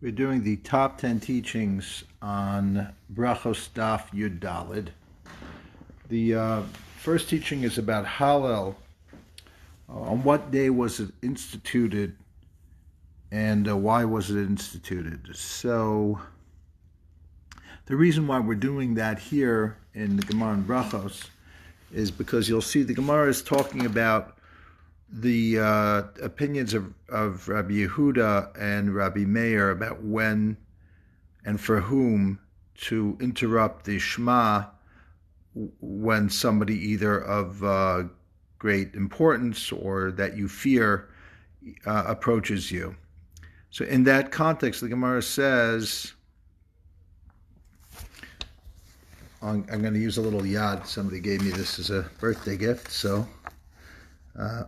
We're doing the top 10 teachings on Brachos Daf Yud Dalid. The first teaching is about Hallel. On what day was it instituted and why was it instituted? So the reason why we're doing that here in the Gemara in Brachos is because you'll see the Gemara is talking about the opinions of Rabbi Yehuda and Rabbi Meir about when and for whom to interrupt the Shema when somebody either of great importance or that you fear approaches you. So in that context, the Gemara says, I'm going to use a little yad. Somebody gave me this as a birthday gift, so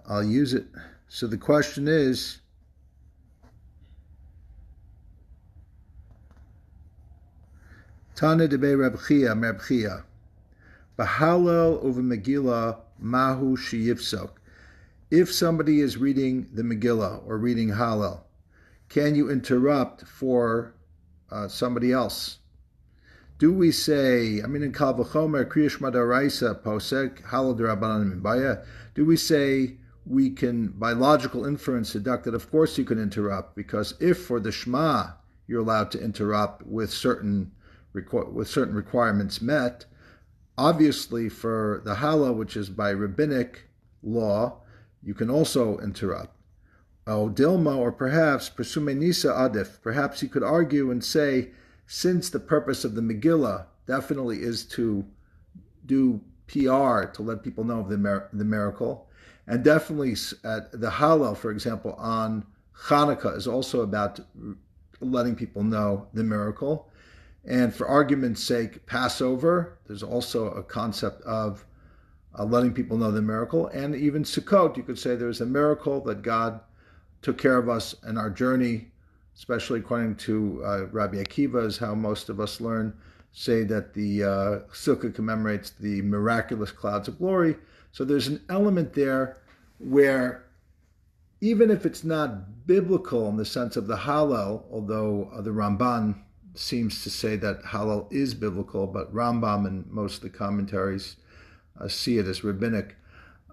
I'll use it. So the question is, Tana debe Reb Chia, B'Hallel over Megillah Mahu Sheyifsok. If somebody is reading the Megillah or reading Hallel, can you interrupt for somebody else? Do we say, in Carlebach, Kries Shema posek Hallel d'Rabbanan Minbaya? Do we say we can, by logical inference, deduct that of course you can interrupt, because if for the Shema you're allowed to interrupt with certain requirements met, obviously for the Hallel, which is by rabbinic law, you can also interrupt. Oh, Dilma, or perhaps Presume Nisa Adif, perhaps you could argue and say, since the purpose of the Megillah definitely is to do PR, to let people know of the miracle, and definitely the Hallel, for example, on Hanukkah is also about letting people know the miracle. And for argument's sake, Passover, there's also a concept of letting people know the miracle. And even Sukkot, you could say there's a miracle that God took care of us in our journey, especially according to Rabbi Akiva, is how most of us say that the Sukkah commemorates the miraculous clouds of glory. So there's an element there where, even if it's not biblical in the sense of the Hallel, although the Rambam seems to say that Hallel is biblical, but Rambam and most of the commentaries see it as rabbinic.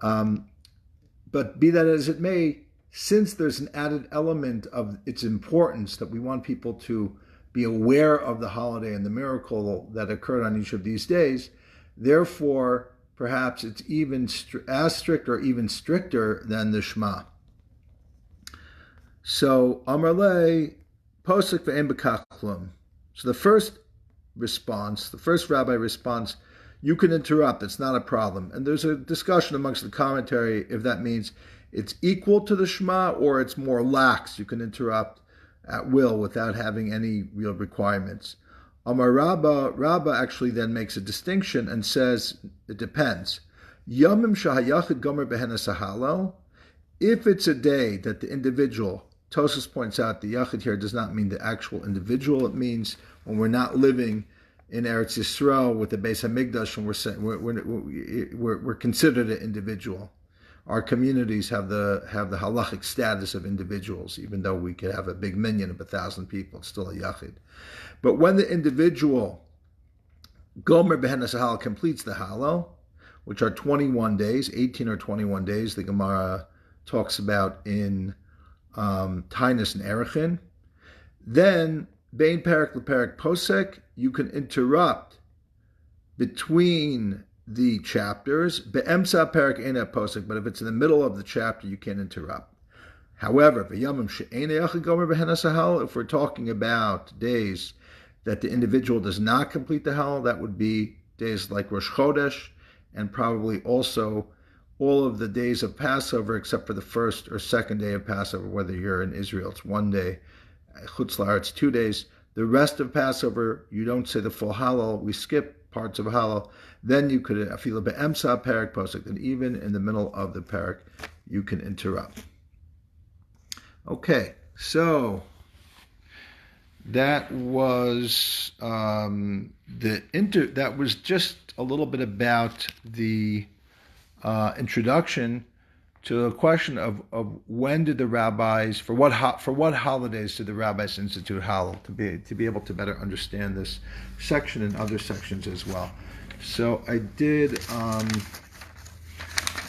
But be that as it may, since there's an added element of its importance that we want people to be aware of the holiday and the miracle that occurred on each of these days, therefore, perhaps it's even as strict or even stricter than the Shema. So, Amar le, posek ve'en b'kach klum. So the first rabbi response, you can interrupt, it's not a problem. And there's a discussion amongst the commentary if that means it's equal to the Shema or it's more lax. You can interrupt at will without having any real requirements. Amar Rabba actually then makes a distinction and says it depends. Yomim shahayachid gomer behenas hallel. If it's a day that the individual, Tosas points out the yachid here does not mean the actual individual. It means when we're not living in Eretz Yisrael with the Beis Hamikdash, and we're considered an individual. Our communities have the halachic status of individuals, even though we could have a big minyan of 1,000 people, it's still a yachid. But when the individual gomer behenas hallel completes the hallel, which are 21 days, 18 or 21 days, the Gemara talks about in Tainus and Erechin, then bein perek leperek posek, you can interrupt between the chapters. Be'emsa perek ena posek, but if it's in the middle of the chapter, you can't interrupt. However, if we're talking about days that the individual does not complete the hallel, that would be days like Rosh Chodesh, and probably also all of the days of Passover, except for the first or second day of Passover, whether you're in Israel, it's one day. Chutz la'aretz, 2 days. The rest of Passover, you don't say the full hallel, we skip parts of hallel. Then you could, afila be'emsa perek posek, and even in the middle of the perek, you can interrupt. Okay, so that was that was just a little bit about the introduction to the question of when did the rabbis, for what holidays did the rabbis institute Hallel, to be able to better understand this section and other sections as well. So I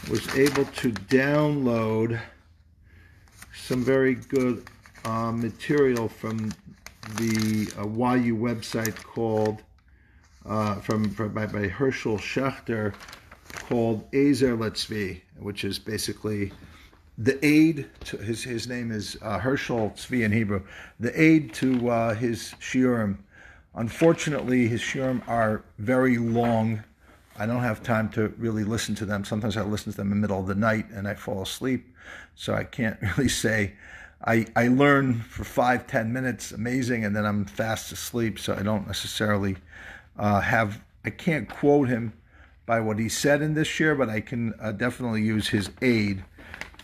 was able to download some very good material from the YU website called by Herschel Schachter, called Ezer Letzvi, which is basically the aid to his name is Herschel Tzvi in Hebrew, the aid to his shiurim. Unfortunately, his shiurim are very long. I don't have time to really listen to them. Sometimes I listen to them in the middle of the night and I fall asleep, so I can't really say. I learn for 5-10 minutes, amazing, and then I'm fast asleep, so I don't necessarily I can't quote him by what he said in this shir, but I can definitely use his aid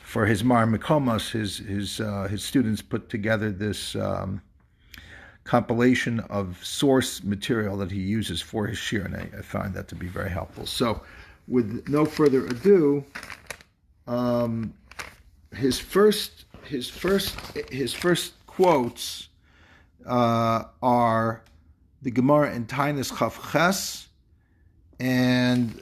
for his Mar Mikomas. His students put together this compilation of source material that he uses for his shir, and I find that to be very helpful. So, with no further ado, his first quotes are the Gemara in Tainis Chaf Ches and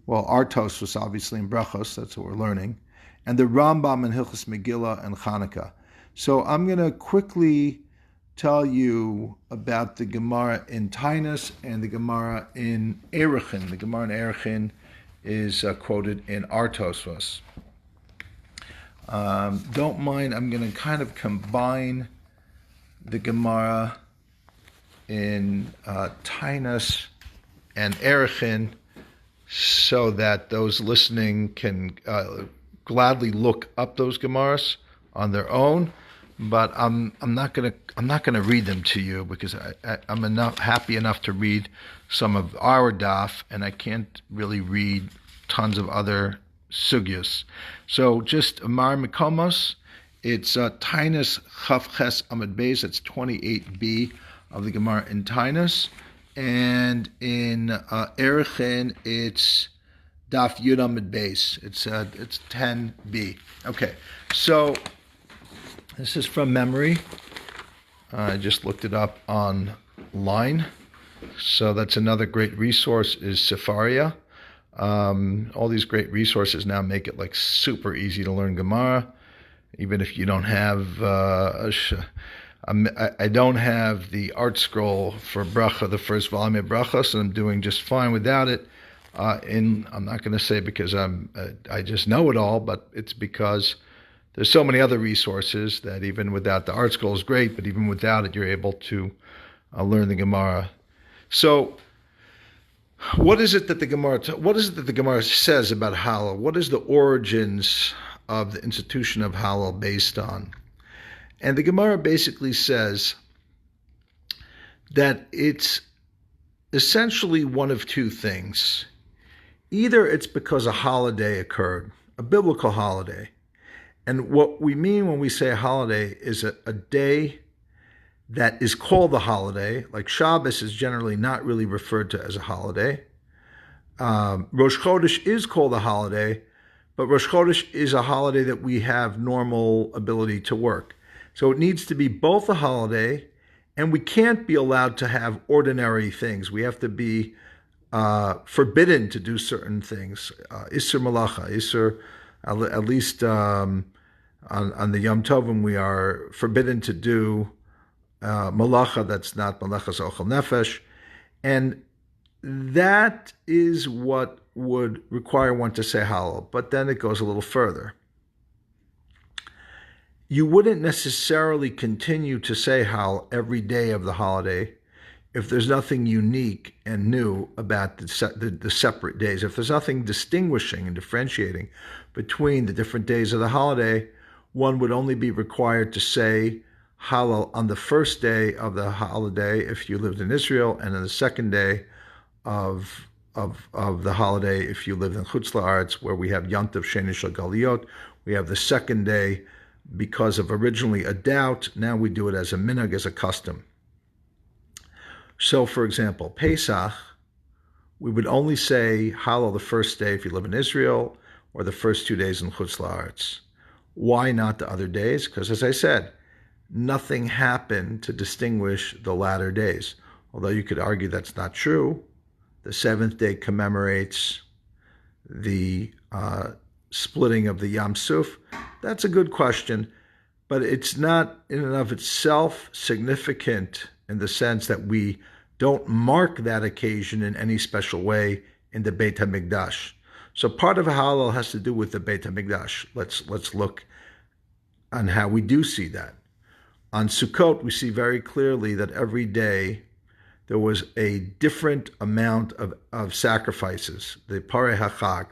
Artos was obviously in Brachos, that's what we're learning, and the Rambam in Hilchos Megillah and Hanukkah. So I'm going to quickly tell you about the Gemara in Tainis and the Gemara in Erechin. The Gemara in Erechin is quoted in Artos. Don't mind, I'm going to kind of combine the Gemara in Tainis and Erechin so that those listening can gladly look up those Gemaras on their own. But I'm not gonna read them to you because I'm happy enough to read some of our daf, and I can't really read tons of other sugyas. So just Amar Mikomos, it's Tainis Chaf Ches Amud Beis, that's 28b of the Gemara in Tainis, and in Erechin it's Daf Yud Amud Beis. It's 10b. Okay, so this is from memory. I just looked it up online. So that's another great resource is Sefaria. All these great resources now make it like super easy to learn Gemara, even if you don't have. I don't have the art scroll for Bracha, the first volume of Brachos, and I'm doing just fine without it. I'm not going to say because I just know it all, but it's because there's so many other resources that even without the art scroll is great, but even without it, you're able to learn the Gemara. So, what is it that the Gemara says about Hallel? What is the origins of the institution of Hallel based on? And the Gemara basically says that it's essentially one of two things. Either it's because a holiday occurred, a biblical holiday. And what we mean when we say a holiday is a day that is called a holiday, like Shabbos is generally not really referred to as a holiday. Rosh Chodesh is called a holiday, but Rosh Chodesh is a holiday that we have normal ability to work. So it needs to be both a holiday, and we can't be allowed to have ordinary things. We have to be forbidden to do certain things. Isser Malacha, Isser, at least on the Yom Tovim, we are forbidden to do Malacha that's not Malachas Ochel Nefesh. And that is what would require one to say Hallel. But then it goes a little further. You wouldn't necessarily continue to say Hallel every day of the holiday if there's nothing unique and new about the separate days. If there's nothing distinguishing and differentiating between the different days of the holiday, one would only be required to say Hallel on the first day of the holiday if you lived in Israel, and on the second day of the holiday if you lived in Chutz La'aretz, where we have Yontav Sheni Shel Galiyot. We have the second day because of originally a doubt. Now we do it as a minhag, as a custom. So, for example, Pesach, we would only say Hallel the first day if you live in Israel, or the first 2 days in Chutz La'aretz. Why not the other days? Because as I said, nothing happened to distinguish the latter days. Although you could argue that's not true. The seventh day commemorates the splitting of the Yam Suf. That's a good question, but it's not in and of itself significant in the sense that we don't mark that occasion in any special way in the Beit HaMikdash. So part of Hallel has to do with the Beit HaMikdash. Let's look on how we do see that. On Sukkot, we see very clearly that every day there was a different amount of sacrifices. The Parei HaChag,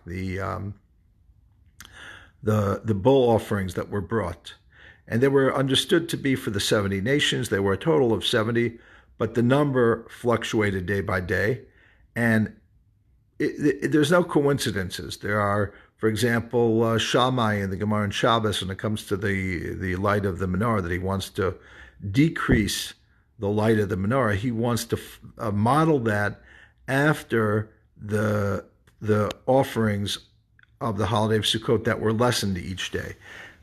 the bull offerings that were brought. And they were understood to be for the 70 nations. They were a total of 70, but the number fluctuated day by day. And there's no coincidences. There are, for example, Shammai in the Gemara and Shabbos, when it comes to the light of the menorah, that he wants to decrease the light of the menorah. He wants to model that after the offerings of the holiday of Sukkot that were lessened each day.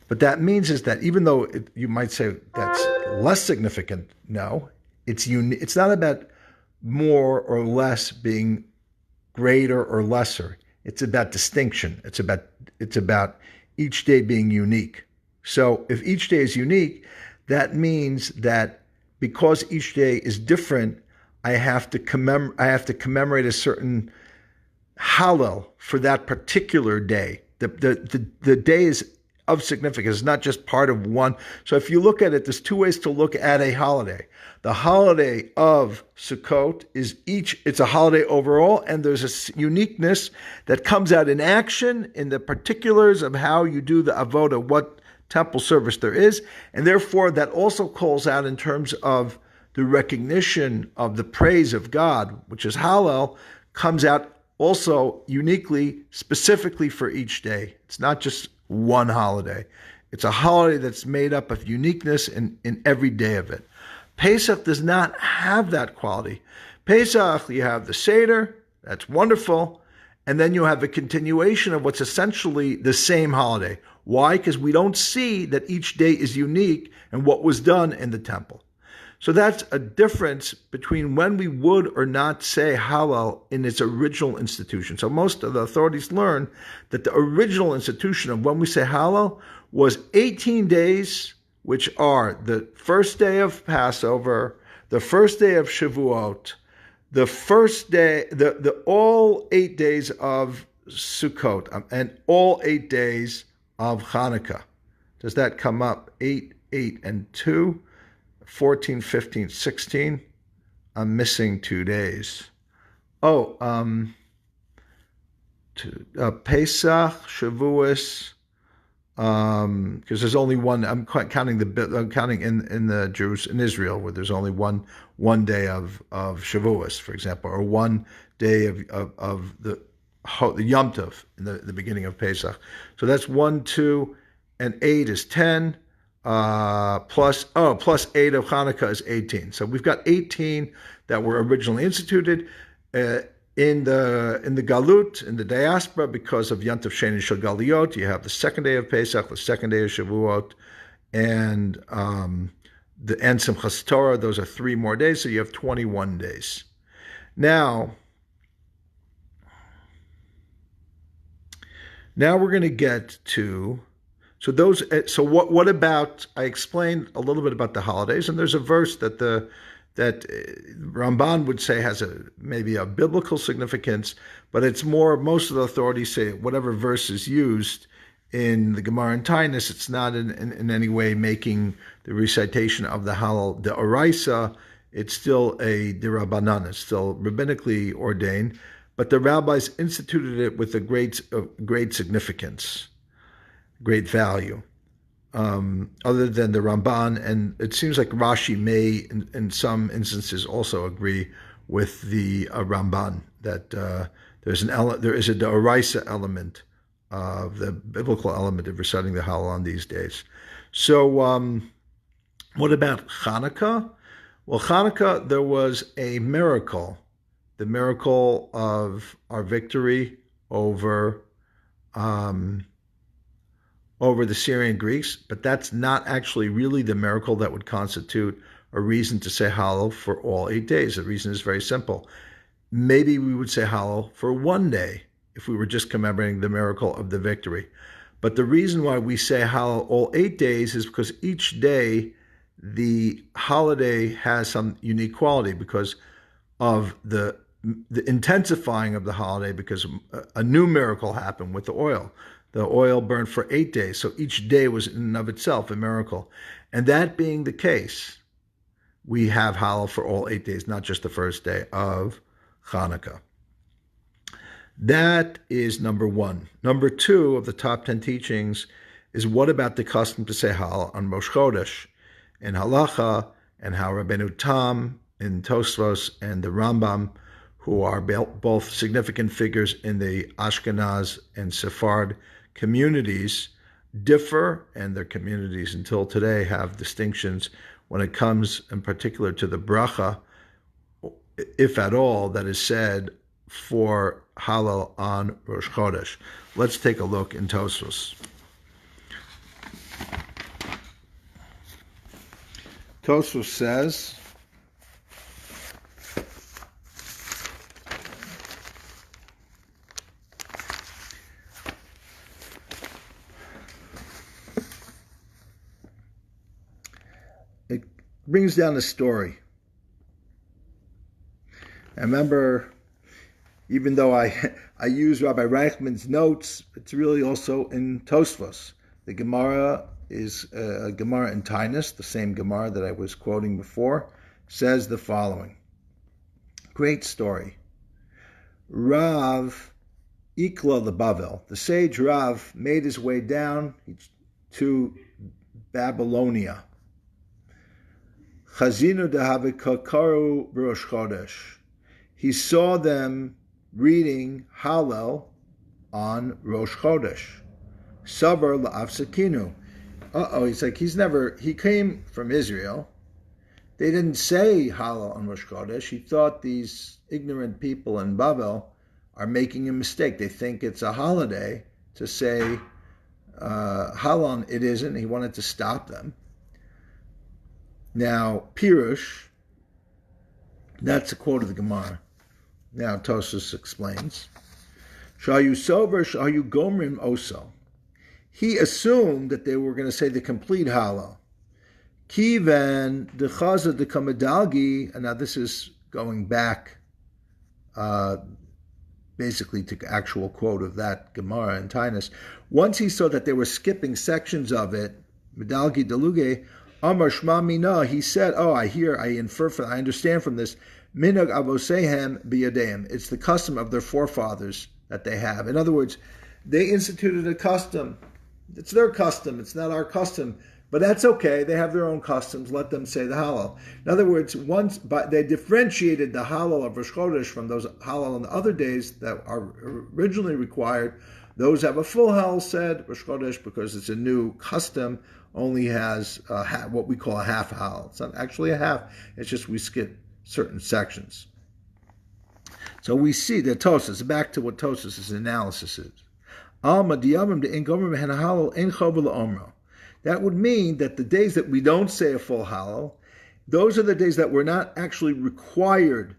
But that means is that even though you might say that's less significant, no, it's not about more or less being greater or lesser. It's about distinction. It's about each day being unique. So if each day is unique, that means that because each day is different, I have to commemorate a certain Hallel for that particular day. The day is of significance. It's not just part of one. So if you look at it, there's two ways to look at a holiday. The holiday of Sukkot it's a holiday overall, and there's a uniqueness that comes out in action in the particulars of how you do the avoda, what temple service there is, and therefore that also calls out in terms of the recognition of the praise of God, which is Hallel, comes out also uniquely, specifically for each day. It's not just one holiday. It's a holiday that's made up of uniqueness in every day of it. Pesach does not have that quality. Pesach, you have the Seder, that's wonderful, and then you have a continuation of what's essentially the same holiday. Why? Because we don't see that each day is unique and what was done in the temple. So that's a difference between when we would or not say Hallel in its original institution. So most of the authorities learn that the original institution of when we say Hallel was 18 days, which are the first day of Passover, the first day of Shavuot, the first day, the all 8 days of Sukkot, and all 8 days of Hanukkah. Does that come up? 8, 8, and 2? 14, 15, 16. I'm missing 2 days. Pesach, Shavuos, because there's only one. I'm counting in the Jews in Israel where there's only one day of Shavuos, for example, or 1 day of the Yom Tov in the beginning of Pesach. So that's 1, 2, and 8 is 10. Plus 8 of Hanukkah is 18. So we've got 18 that were originally instituted in the Galut, in the diaspora, because of Yantav Sheni Shel Galiot. You have the second day of Pesach, the second day of Shavuot, and the Simchas Torah. Those are 3 more days, so you have 21 days. Now we're going to get to. So what about? I explained a little bit about the holidays, and there's a verse that Rambam would say has maybe a biblical significance, but it's more. Most of the authorities say whatever verse is used in the Gemara and Tainus, it's not in any way making the recitation of the Hallel the Oraisa. It's still a Dirabanan. It's still rabbinically ordained, but the rabbis instituted it with a great significance. Great value, other than the Ramban, and it seems like Rashi may, in some instances, also agree with the Ramban that there is a D'oraisa element of the biblical element of reciting the Hallel on these days. So, what about Hanukkah? Well, Hanukkah, there was a miracle the miracle of our victory over the Syrian Greeks, but that's not actually really the miracle that would constitute a reason to say Hallel for all 8 days. The reason is very simple. Maybe we would say Hallel for one day if we were just commemorating the miracle of the victory. But the reason why we say Hallel all 8 days is because each day the holiday has some unique quality because of the intensifying of the holiday, because a new miracle happened with the oil. The oil burned for 8 days, so each day was in and of itself a miracle. And that being the case, we have Hallel for all 8 days, not just the first day of Hanukkah. That is number one. Number two of the top 10 teachings is what about the custom to say Hallel on Rosh Chodesh in Halacha, and how Rabbeinu Tam in Tosfos and the Rambam, who are both significant figures in the Ashkenaz and Sephard communities, differ, and their communities until today have distinctions when it comes in particular to the bracha, if at all, that is said for Hallel on Rosh Chodesh. Let's take a look in Tosfos. Tosfos says, it brings down the story. I remember, even though I use Rabbi Reichman's notes, it's really also in Tosfos. The Gemara is a Gemara in Tainus, the same Gemara that I was quoting before, says the following. Great story. Rav Ikla the Bavel, the sage Rav, made his way down to Babylonia. Chazinu dehavikaru Rosh Chodesh. He saw them reading Hallel on Rosh Chodesh. Sabar la'afsakinu. He's like, he came from Israel. They didn't say Hallel on Rosh Chodesh. He thought these ignorant people in Babel are making a mistake. They think it's a holiday to say Hallel. It isn't. He wanted to stop them. Now, Pirush, that's a quote of the Gemara. Now, Tosfos explains, Shayu sover, shayu gomrim oso. He assumed that they were going to say the complete Hallel. Kivan dechaza de kamadalgi, and now this is going back basically to actual quote of that Gemara in Tainus. Once he saw that they were skipping sections of it, medalgi deluge, amar shma mina, he said, I understand from this, minag avosehem biyadeim. It's the custom of their forefathers that they have. In other words, they instituted a custom. It's their custom. It's not our custom. But that's okay. They have their own customs. Let them say the Hallel. In other words, they differentiated the Hallel of Rosh Chodesh from those Hallel on the other days that are originally required. Those have a full Hallel said. Rosh Chodesh, because it's a new custom, only has what we call a half Hallel. It's not actually a half. It's just we skip certain sections. So we see that Tosfos, back to what Tosfos' analysis is. That would mean that the days that we don't say a full Hallel, those are the days that we're not actually required.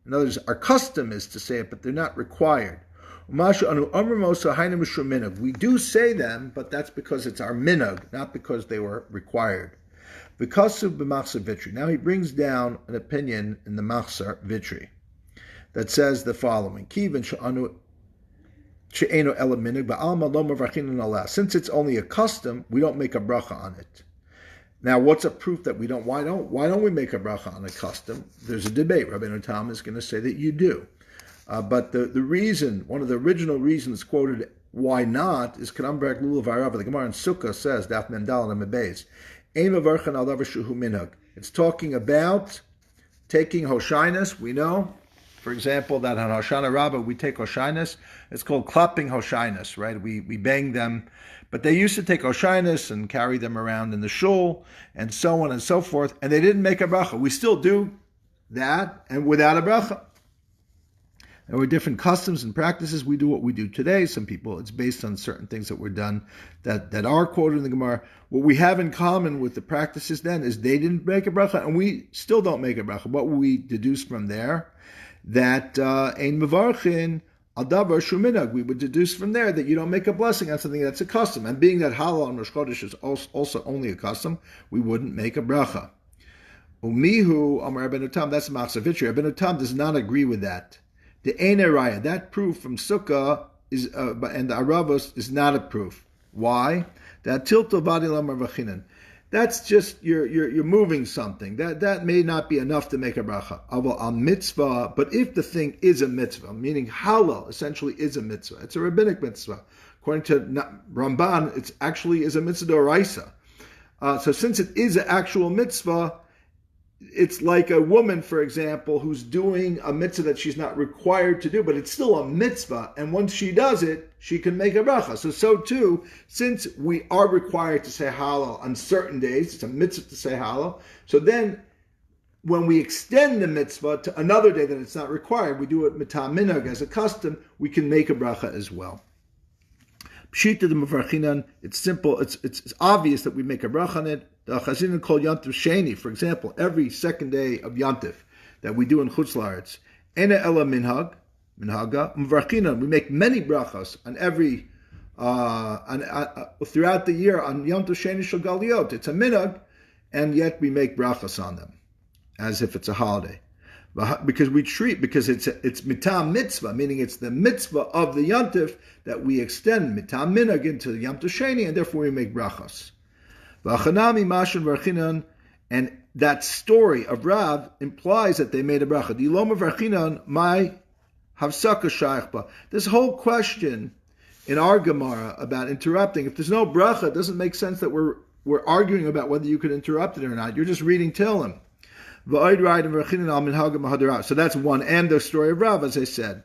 In other words, our custom is to say it, but they're not required. We do say them, but that's because it's our minhag, not because they were required. Now he brings down an opinion in the Machzor Vitri that says the following: since it's only a custom, we don't make a bracha on it. Now, what's a proof that we don't? Why don't we make a bracha on a custom? There's a debate. Rabbeinu Tam is going to say that you do. But the reason, one of the original reasons quoted why not, is Carlebach Lulav Arava. The Gemara in Sukkah says, Daf Mendal and Mebeis, Ein Mavarchan al Davar Shuhu Minhag. It's talking about taking Hoshinus. We know, for example, that on Hoshana Rabbah we take Hoshinus. It's called clapping Hoshinus, right? We bang them. But they used to take Hoshinus and carry them around in the Shul and so on and so forth, and they didn't make a bracha. We still do that and without a bracha. There were different customs and practices. We do what we do today. Some people, it's based on certain things that were done that are quoted in the Gemara. What we have in common with the practices then is they didn't make a bracha, and we still don't make a bracha. What we deduce from there? That ein mevarchin al davar shu minhag. We would deduce from there that you don't make a blessing on something that's a custom. And being that Hallel on Rosh Chodesh is also only a custom, we wouldn't make a bracha. Umihu Amar Rabbeinu Tam, that's Machzavitri. Rabbeinu Tam does not agree with that. The Eine Raya, that proof from Sukkah is and the Aravos is not a proof. Why? That tilto vadi lamar vachinan. That's just you're moving something. That may not be enough to make a bracha. Aval al mitzvah, but if the thing is a mitzvah, meaning Hallel essentially is a mitzvah, it's a rabbinic mitzvah. According to Ramban, it actually is a mitzvah d'oraisa. So since it is an actual mitzvah, it's like a woman, for example, who's doing a mitzvah that she's not required to do, but it's still a mitzvah, and once she does it, she can make a bracha. So too, since we are required to say Hallel on certain days, it's a mitzvah to say Hallel, so then when we extend the mitzvah to another day that it's not required, we do it mitam minhag as a custom, we can make a bracha as well. Pshita the Mevarchinan, it's simple, it's obvious that we make a bracha on it. The chassidim call Yantiv Sheni, for example, every second day of Yantiv that we do in Chutz La'aretz. Ena ela minhaga, Mevarchinan, we make many brachas on every, throughout the year on Yantiv Sheni Shel Galiot. It's a minhag, and yet we make brachas on them, as if it's a holiday. Because it's mitam mitzvah, meaning it's the mitzvah of the yantif that we extend mitam minhag into the yantif sheni, and therefore we make brachas. V'achanami mashen varchinan, and that story of Rav implies that they made a bracha. Diloma varchinan my havsaka shaychba. This whole question in our Gemara about interrupting, if there's no bracha, it doesn't make sense that we're arguing about whether you could interrupt it or not. You're just reading Tehillim. So that's one. And the story of Rav, as I said.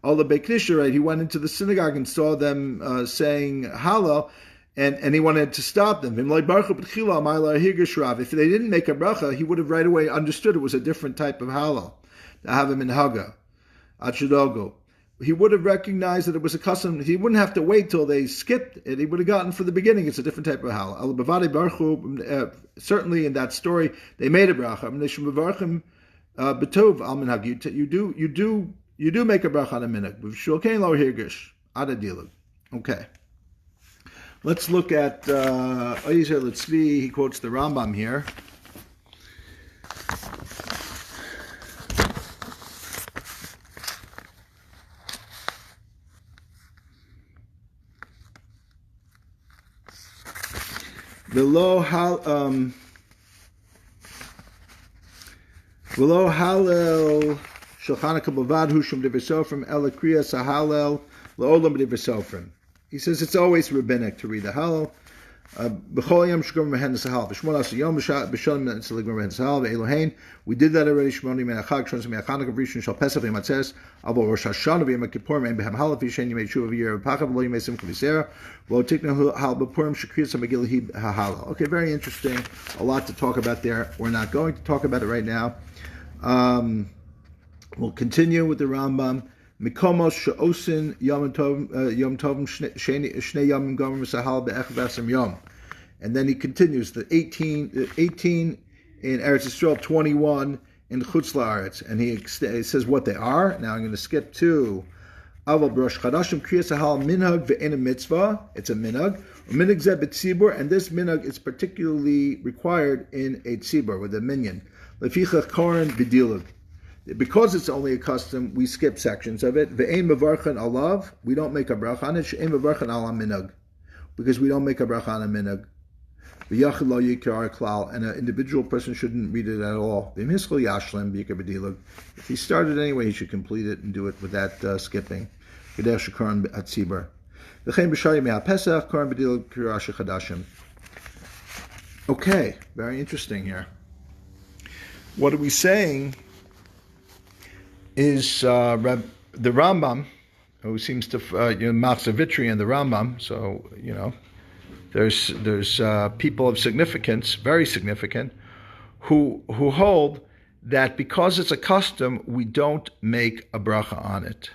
Allah Beiknisha, right? He went into the synagogue and saw them saying Hallel, and he wanted to stop them. If they didn't make a bracha, he would have right away understood it was a different type of Hallel. He would have recognized that it was a custom. He wouldn't have to wait till they skipped it. He would have gotten from the beginning. It's a different type of Hallel. Certainly in that story, they made a bracha. You do make a bracha on a minhag. Okay. Let's look at he quotes the Rambam here. Below Hallel Shulchan Kabavad Hushum Diversofrim Ela Kries Hallel Leolam Diversofrim. He says it's always rabbinic to read the Hallel. B'chol Yom Shgum Mehendes Hallel. B'shmonas Yom B'shalom Mehendes Hallel Ve'Elohein. We did that already. Shmoni Menachag Shon Semei Hanukkah Rishon Shal Pesach V'Matzes Avo Rosh Hashanah V'Yom Kippur Me'en Behem Hallel V'Shen Yimei Shuv V'Yer V'Pachav V'Lo Yimei Simcha V'Sera V'Lo Tikna Hal B'Purim Shekrias HaMegillah Hi HaHallel. Okay, very interesting. A lot to talk about there. We're not going to talk about it right now. We'll continue with the Rambam. Mikomos she'osin yom tovim shnei yomim gomer v'sahal be'ech v'asam yom. And then he continues the 18 in Eretz Yisrael, 21 in Chutz La'aretz, and he says what they are. Now I'm going to skip to Aval Rosh Chodesh Kries Shema minhag ve'ena mitzvah. It's a minhag. Minhag zeh b'tzibur, and this minhag is particularly required in a tzibur with a minyan. Lefichach koren b'dilug. Because it's only a custom, we skip sections of it. Ve'ein mevarchan alav, we don't make a bracha on it. She'ein mevarchan ala minhag, because we don't make a bracha on a minhag. V'yachid lo yikar klal, and an individual person shouldn't read it at all. V'miskol yashlem b'yikar b'dilug. If he started anyway, he should complete it and do it without skipping. V'dech shekaran atzibar. V'chein b'shari me'al pesach karan b'dilug kirash chadashim. Okay, very interesting here. What are we saying? Is the Rambam, who seems to Machzavitri and the Rambam. So there's people of significance, very significant, who hold that because it's a custom, we don't make a bracha on it.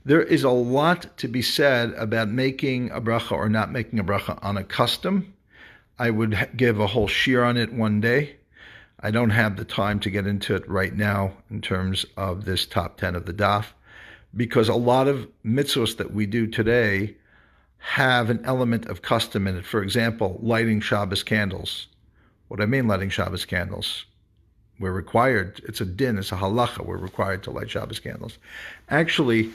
There is a lot to be said about making a bracha or not making a bracha on a custom. I would give a whole shiur on it one day. I don't have the time to get into it right now in terms of this top 10 of the daf, because a lot of mitzvahs that we do today have an element of custom in it. For example, lighting Shabbos candles. What do I mean lighting Shabbos candles? We're required, it's a din, it's a halacha, we're required to light Shabbos candles. Actually,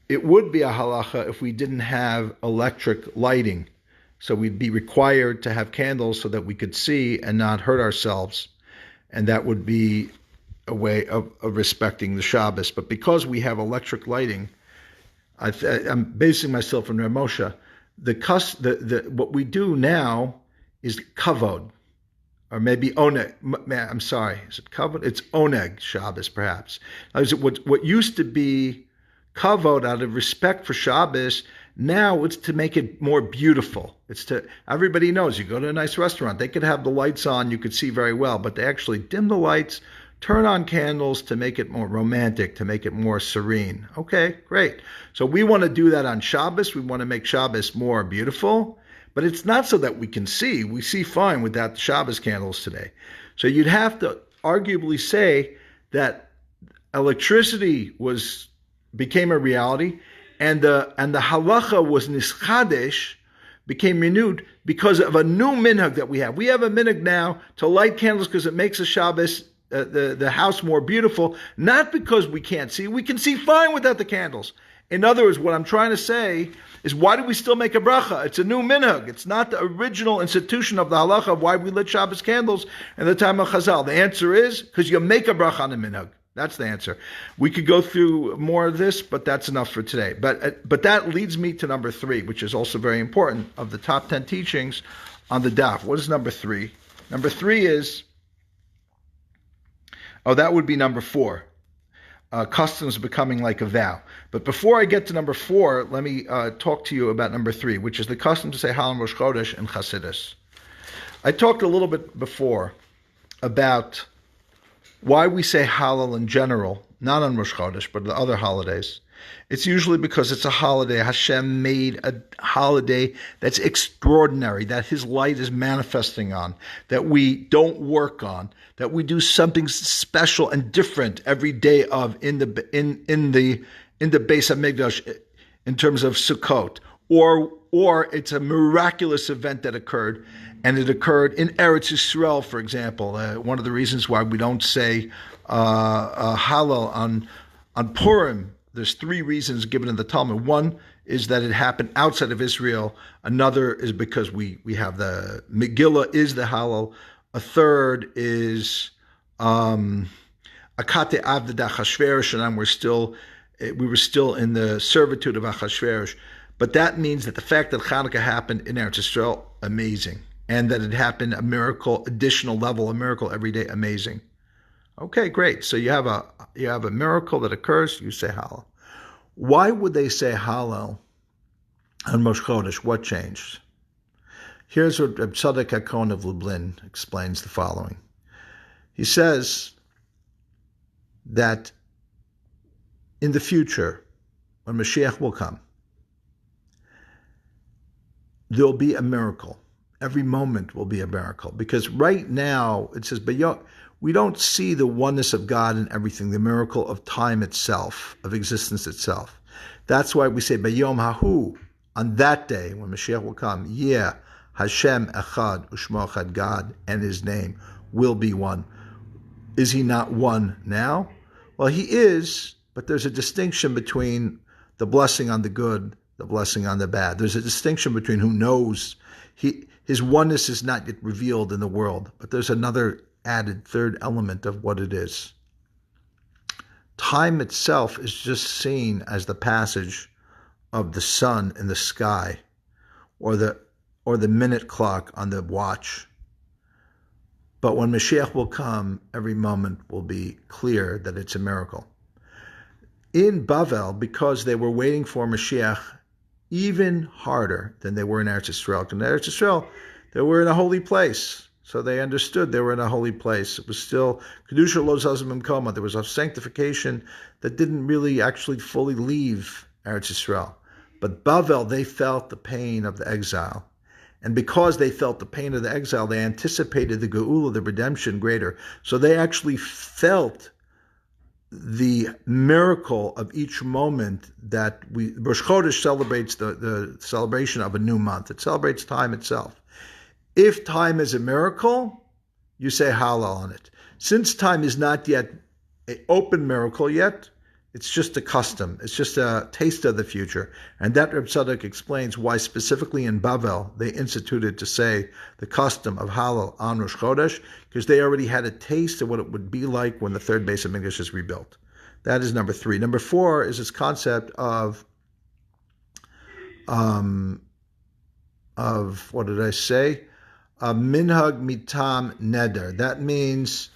it would be a halacha if we didn't have electric lighting. So we'd be required to have candles so that we could see and not hurt ourselves. And that would be a way of respecting the Shabbos. But because we have electric lighting, I'm basing myself on Reb Moshe. What we do now is kavod, or maybe oneg. I'm sorry, is it kavod? It's oneg Shabbos, perhaps. What used to be kavod out of respect for Shabbos, now it's to make it more beautiful. Everybody knows, you go to a nice restaurant, they could have the lights on, you could see very well, but they actually dim the lights, turn on candles to make it more romantic, to make it more serene. Okay, great. So we want to do that on Shabbos. We want to make Shabbos more beautiful, but it's not so that we can see. We see fine without the Shabbos candles today. So you'd have to arguably say that electricity became a reality, and the halacha was nischadesh, became renewed because of a new minhag that we have. We have a minhag now to light candles because it makes the Shabbos, the house more beautiful, not because we can't see. We can see fine without the candles. In other words, what I'm trying to say is, why do we still make a bracha? It's a new minhag. It's not the original institution of the halacha of why we lit Shabbos candles in the time of Chazal. The answer is because you make a bracha on the minhag. That's the answer. We could go through more of this, but that's enough for today. But that leads me to number 3, which is also very important, of the top 10 teachings on the daf. What is number 3? Number 3 is, that would be number 4. Customs becoming like a vow. But before I get to number 4, let me talk to you about number 3, which is the custom to say Hallel on Rosh Chodesh and Chassidus. I talked a little bit before about why we say Hallel in general, not on Rosh Chodesh, but the other holidays. It's usually because it's a holiday. Hashem made a holiday that's extraordinary, that His light is manifesting on, that we don't work on, that we do something special and different every day of in the Beis Hamikdash in terms of Sukkot, or it's a miraculous event that occurred. And it occurred in Eretz Yisrael, for example. One of the reasons why we don't say Hallel on Purim, there's 3 reasons given in the Talmud. One is that it happened outside of Israel. Another is because we have the Megillah is the Hallel. A third is Akate Avda Achashverosh, and we were still in the servitude of Achashverosh. But that means that the fact that Hanukkah happened in Eretz Yisrael, amazing. And that it happened, a miracle, additional level, a miracle every day, amazing. Okay, great. So you have a miracle that occurs, you say Hallel. Why would they say Hallel on Rosh Chodesh? What changed? Here's what Reb Tzadok HaKohen of Lublin explains the following. He says that in the future, when Mashiach will come, there'll be a miracle. Every moment will be a miracle. Because right now, it says, but we don't see the oneness of God in everything, the miracle of time itself, of existence itself. That's why we say, Bayom Hahu, on that day, when Mashiach will come, Hashem Echad, Ushmo Echad, God and His name will be one. Is He not one now? Well, He is, but there's a distinction between the blessing on the good, the blessing on the bad. There's a distinction between who knows. His oneness is not yet revealed in the world, but there's another added third element of what it is. Time itself is just seen as the passage of the sun in the sky, or the minute clock on the watch. But when Mashiach will come, every moment will be clear that it's a miracle. In Bavel, because they were waiting for Mashiach even harder than they were in Eretz Yisrael. In Eretz Yisrael, they were in a holy place. So they understood they were in a holy place. It was still Kedusha lo zazim imkoma. There was a sanctification that didn't really actually fully leave Eretz Yisrael. But Bavel, they felt the pain of the exile. And because they felt the pain of the exile, they anticipated the geula, the redemption, greater. So they actually felt the miracle of each moment that Rosh Chodesh celebrates the celebration of a new month. It celebrates time itself. If time is a miracle, you say Hallel on it. Since time is not yet an open miracle yet, it's just a custom. It's just a taste of the future. And that Reb Tzadok explains why specifically in Bavel they instituted to say the custom of Hallel on Rosh Chodesh, because they already had a taste of what it would be like when the third base of Mikdash is rebuilt. That is number 3. Number 4 is this concept of what did I say? Minhag mitam neder. That means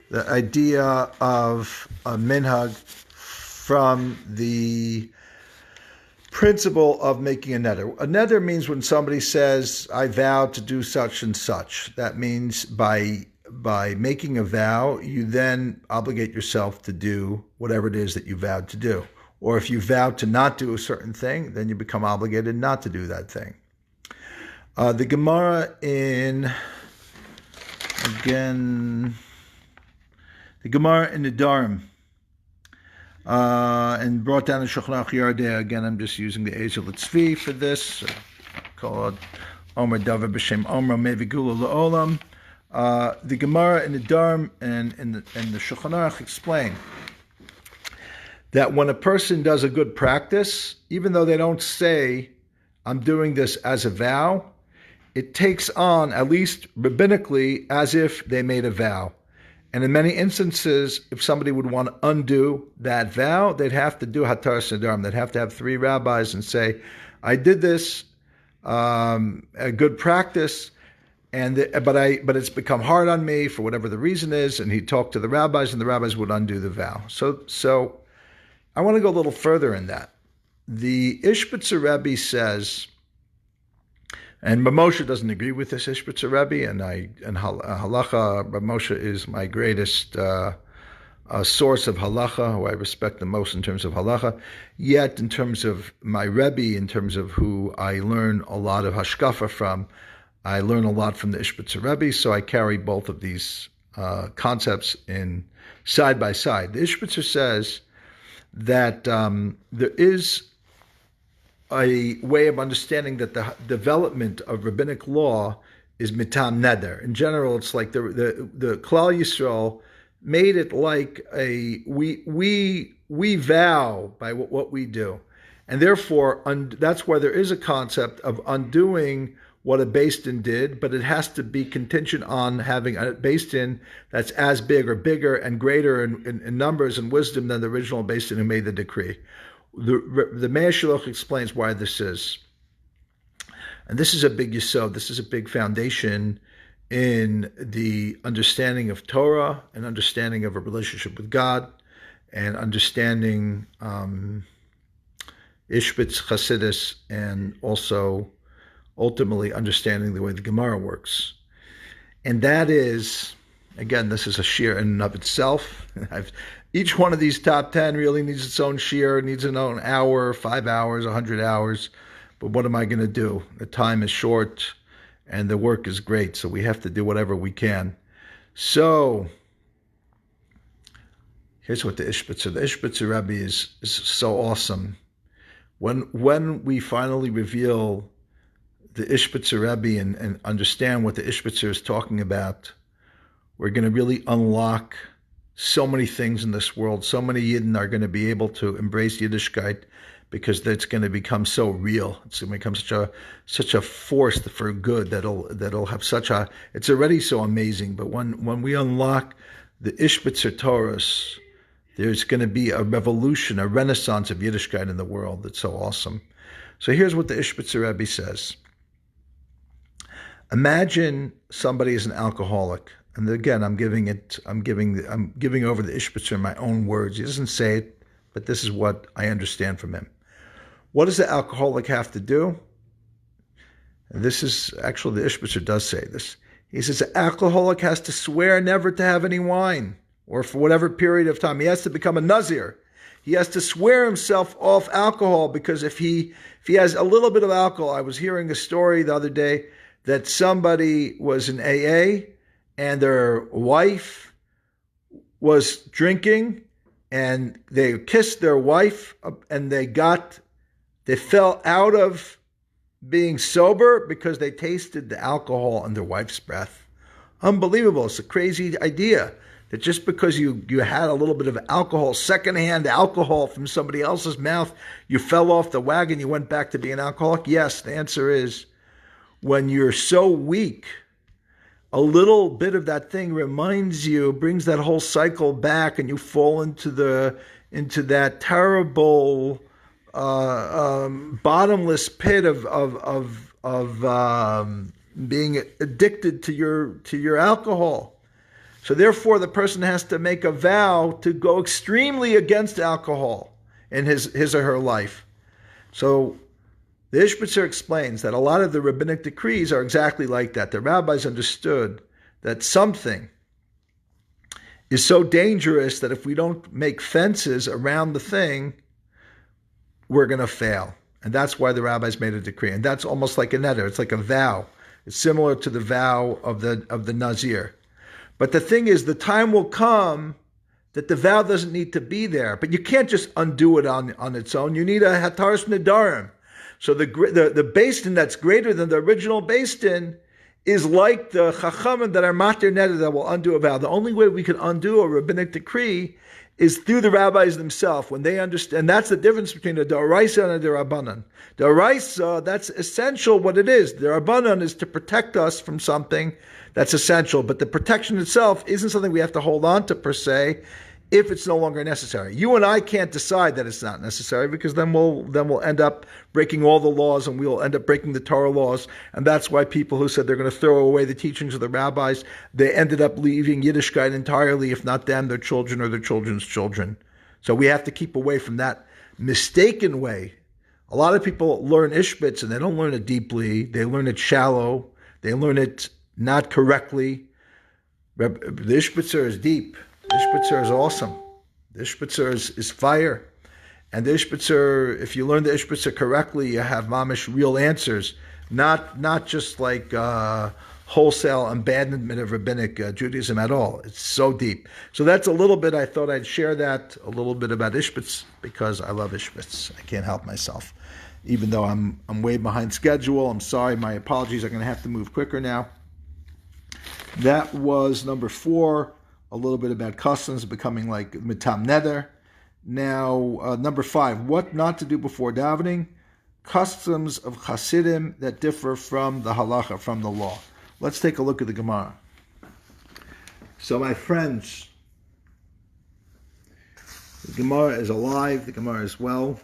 the idea of a minhag from the principle of making a neder. A neder means when somebody says, I vow to do such and such. That means by making a vow, you then obligate yourself to do whatever it is that you vowed to do. Or if you vow to not do a certain thing, then you become obligated not to do that thing. The Gemara in the Dharm, and brought down in Shulchan Aruch Yardei. Again, I'm just using the Ezel Tzvi for this. Called Omer Davar B'Shem Omer Mevigula La'olam. The Gemara in the Dharm and the Shulchan Aruch explain that when a person does a good practice, even though they don't say, I'm doing this as a vow, it takes on, at least rabbinically, as if they made a vow. And in many instances, if somebody would want to undo that vow, they'd have to do Hatar Sidarim. They'd have to have 3 rabbis and say, I did this, a good practice, but it's become hard on me for whatever the reason is. And he'd talk to the rabbis, and the rabbis would undo the vow. So I want to go a little further in that. The Ishbitzer Rebbe says, and Reb Moshe doesn't agree with this Ishbitzer Rebbe, and Halacha, Reb Moshe is my greatest source of Halacha, who I respect the most in terms of Halacha. Yet, in terms of my Rebbe, in terms of who I learn a lot of Hashkafa from, I learn a lot from the Ishbitzer Rebbe, so I carry both of these concepts in side by side. The Ishbitzer says that there is a way of understanding that the development of rabbinic law is mitam neder. In general, it's like the Klal Yisrael made it like we vow by what we do, and therefore that's why there is a concept of undoing what a Beis Din did, but it has to be contingent on having a Beis Din that's as big or bigger and greater in numbers and wisdom than the original Beis Din who made the decree. The Meir Shiloch explains why this is. And this is a big yesod, this is a big foundation in the understanding of Torah and understanding of a relationship with God and understanding Ishbitz Chassidus and also ultimately understanding the way the Gemara works. And that is, again, this is a shir in and of itself. Each one of these top 10 really needs its own shir, needs its own hour, 5 hours, 100 hours. But what am I going to do? The time is short and the work is great, so we have to do whatever we can. So, here's what the Ishbitzer Rebbe is so awesome. When we finally reveal the Ishbitzer Rebbe and understand what the Ishbitzer is talking about, we're going to really unlock so many things in this world. So many Yidden are going to be able to embrace Yiddishkeit because it's going to become so real. It's going to become such a force for good that'll have such a. It's already so amazing, but when we unlock the Ishbitzer Torahs, there's going to be a revolution, a renaissance of Yiddishkeit in the world. That's so awesome. So here's what the Ishbitzer Rebbe says. Imagine somebody is an alcoholic. And again, I'm giving over the Ishbitzer in my own words. He doesn't say it, but this is what I understand from him. What does the alcoholic have to do? And this is actually, the Ishbitzer does say this. He says an alcoholic has to swear never to have any wine, or for whatever period of time. He has to become a Nazir. He has to swear himself off alcohol, because if he has a little bit of alcohol, I was hearing a story the other day that somebody was in AA and their wife was drinking and they kissed their wife and they fell out of being sober because they tasted the alcohol in their wife's breath. Unbelievable. It's a crazy idea that just because you had a little bit of alcohol, secondhand alcohol from somebody else's mouth, you fell off the wagon, you went back to being an alcoholic? Yes, the answer is when you're so weak, a little bit of that thing reminds you, brings that whole cycle back, and you fall into that terrible bottomless pit of being addicted to your alcohol. So therefore, the person has to make a vow to go extremely against alcohol in his or her life. So the Ishbitzer explains that a lot of the rabbinic decrees are exactly like that. The rabbis understood that something is so dangerous that if we don't make fences around the thing, we're going to fail. And that's why the rabbis made a decree. And that's almost like a neder. It's like a vow. It's similar to the vow of the Nazir. But the thing is, the time will come that the vow doesn't need to be there. But you can't just undo it on its own. You need a hataris nedarim. So the beis din that's greater than the original beis din is like the chachamim that are matir neder that will undo a vow. The only way we can undo a rabbinic decree is through the rabbis themselves, when they understand. And that's the difference between the d'oraisa and the d'rabbanan. The d'oraisa, that's essential what it is. The d'rabbanan is to protect us from something that's essential, but the protection itself isn't something we have to hold on to per se if it's no longer necessary. You and I can't decide that it's not necessary, because then we'll end up breaking all the laws, and we'll end up breaking the Torah laws. And that's why people who said they're going to throw away the teachings of the rabbis, they ended up leaving Yiddishkeit entirely, if not them, their children or their children's children. So we have to keep away from that mistaken way. A lot of people learn Ishbitz and they don't learn it deeply. They learn it shallow. They learn it not correctly. The Ishbitzer is deep. The Ishbitzer is awesome. The Ishbitzer is fire. And the Ishbitzer, if you learn the Ishbitzer correctly, you have mamish real answers. Not just like wholesale abandonment of rabbinic Judaism at all. It's so deep. So that's a little bit, I thought I'd share that, a little bit about Ishbitz, because I love Ishbitz. I can't help myself. Even though I'm way behind schedule. I'm sorry, my apologies. I'm going to have to move quicker now. That was number 4, a little bit about customs becoming like mitam neder. Now, number 5, what not to do before davening, customs of chassidim that differ from the halacha, from the law. Let's take a look at the Gemara. So my friends, the Gemara is alive, the Gemara is well.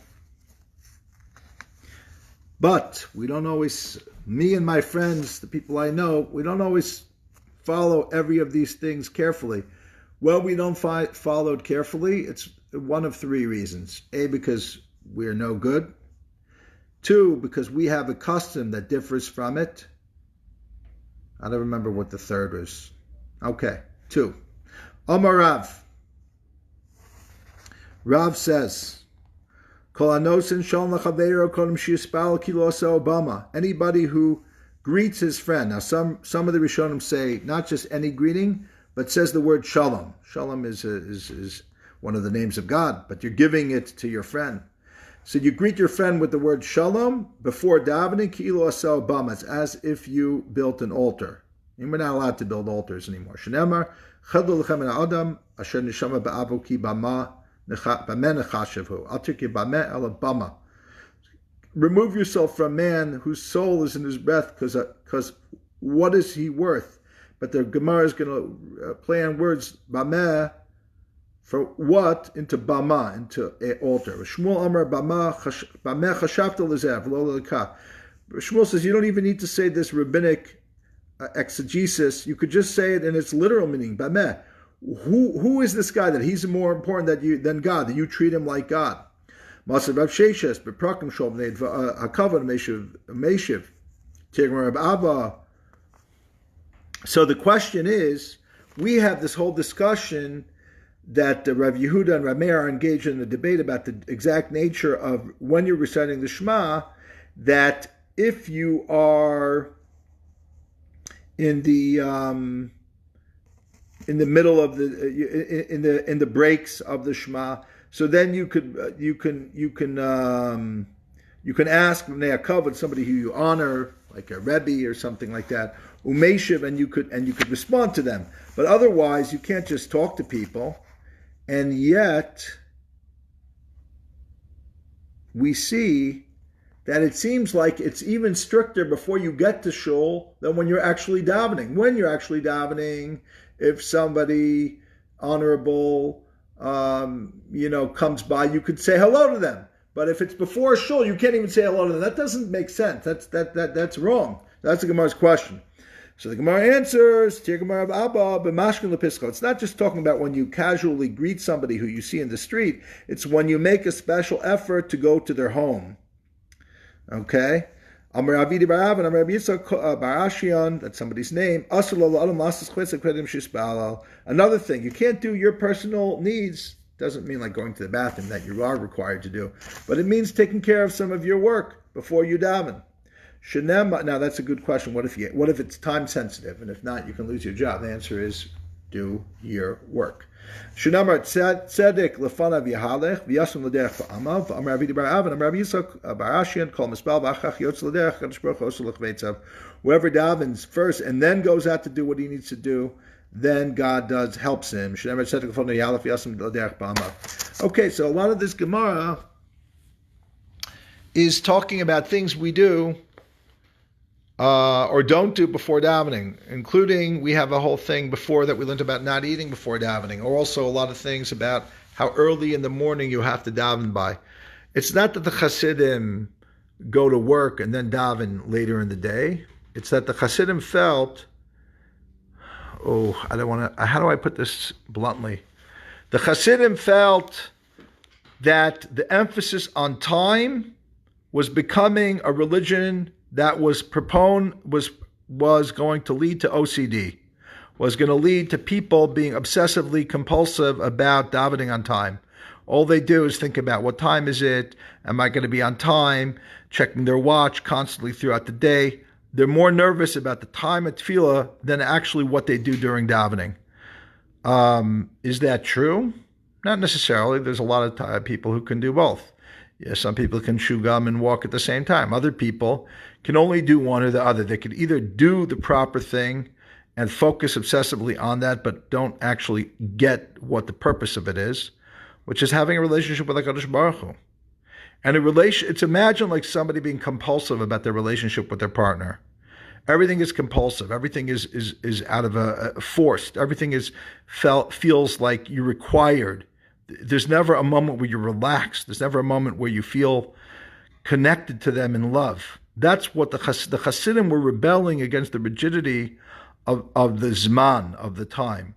But we don't always, me and my friends, the people I know, we don't always follow every of these things carefully. Well, we don't follow it carefully. It's one of 3 reasons. A, because we're no good. 2, because we have a custom that differs from it. I don't remember what the third was. Okay, 2. Omar Rav. Rav says, anybody who greets his friend. Now, some of the Rishonim say not just any greeting, but says the word shalom. Shalom is one of the names of God, but you're giving it to your friend. So you greet your friend with the word shalom before davening, kilo asel bama. It's as if you built an altar. And we're not allowed to build altars anymore. Shenemar, chadlu lechem en adam, asher neshama ba'avo ki bama, b'meh nechashavhu. Al tikeh b'meh el bama. Remove yourself from man whose soul is in his breath, because what is he worth? But the Gemara is going to play on words, bameh, for what, into bama, into an altar. Shmuel Amar bameh chashavta lezev, v'lo lekah. Shmuel says you don't even need to say this rabbinic exegesis. You could just say it in its literal meaning, bameh. Who is this guy that he's more important than God, that you treat him like God? Masav Rav Sheshes, beprakim shov neid hakavod meishiv tigmar Reb Abba So the question is, we have this whole discussion that Rav Yehuda and Rav Meir are engaged in a debate about the exact nature of when you're reciting the Shema, that if you are in the middle of in the breaks of the Shema, so then you can ask Bnei Kavod, somebody who you honor, like a Rebbe or something like that, Umeshiv, and you could respond to them. But otherwise, you can't just talk to people. And yet, we see that it seems like it's even stricter before you get to Shul than when you're actually davening. When you're actually davening, if somebody honorable, comes by, you could say hello to them. But if it's before Shul, you can't even say hello to them. That doesn't make sense. That's wrong. That's the Gemara's question. So the Gemara answers, it's not just talking about when you casually greet somebody who you see in the street. It's when you make a special effort to go to their home. Okay? That's somebody's name. Another thing, you can't do your personal needs. Doesn't mean like going to the bathroom that you are required to do, but it means taking care of some of your work before you daven. Now that's a good question. What if it's time sensitive, and if not, you can lose your job? The answer is do your work. Shenamar tzedek lefanav yahalech v'yasum l'derech ba'amav v'amar Avidi bar Av and Amar Rabbi Yitzchak bar Ashian kol mispal v'achach yotz l'derech kadosh baruch hu osel l'chveitzav. Whoever davens first and then goes out to do what he needs to do, then God helps him. Shenamar tzedek lefanav yahalech v'yasum l'derech ba'amav. Okay, so a lot of this Gemara is talking about things we do or don't do before davening, including we have a whole thing before that we learned about not eating before davening, or also a lot of things about how early in the morning you have to daven by. It's not that the chassidim go to work and then daven later in the day. It's that the chassidim felt, how do I put this bluntly? The chassidim felt that the emphasis on time was becoming a religion that was going to lead to OCD, was going to lead to people being obsessively compulsive about davening on time. All they do is think about what time is it, am I going to be on time, checking their watch constantly throughout the day. They're more nervous about the time at tefillah than actually what they do during davening. Is that true? Not necessarily. There's a lot of people who can do both. Yeah, some people can chew gum and walk at the same time. Other people can only do one or the other. They could either do the proper thing and focus obsessively on that, but don't actually get what the purpose of it is, which is having a relationship with HaKadosh Baruch Hu. And it's imagine like somebody being compulsive about their relationship with their partner. Everything is compulsive. Everything is out of a forced. Everything feels like you're required. There's never a moment where you're relaxed. There's never a moment where you feel connected to them in love. That's what the Chassidim were rebelling against, the rigidity of the Zman, of the time.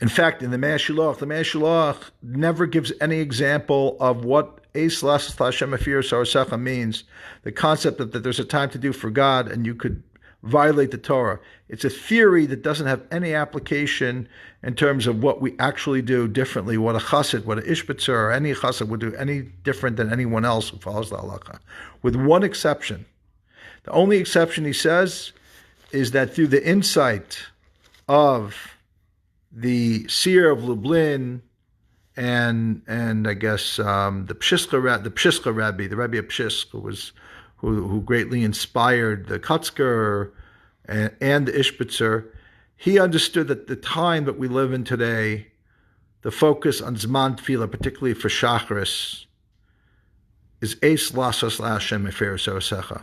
In fact, in the Mei HaShiloach never gives any example of what Eis Lasas L'Hashem Afir Sarasecha means, the concept that there's a time to do for God and you could violate the Torah. It's a theory that doesn't have any application in terms of what we actually do differently, what a chassid, what an ishbitzer, or any chassid would do any different than anyone else who follows the halacha, with one exception. The only exception, he says, is that through the insight of the seer of Lublin and I guess the Pshiska Rabbi, the Rabbi of Pshisk, who greatly inspired the Kotzker and the Ishbitzer, he understood that the time that we live in today, the focus on Zman Tefillah, particularly for Shacharis, is Eis Lasas L'Hashem Efer Sarasecha.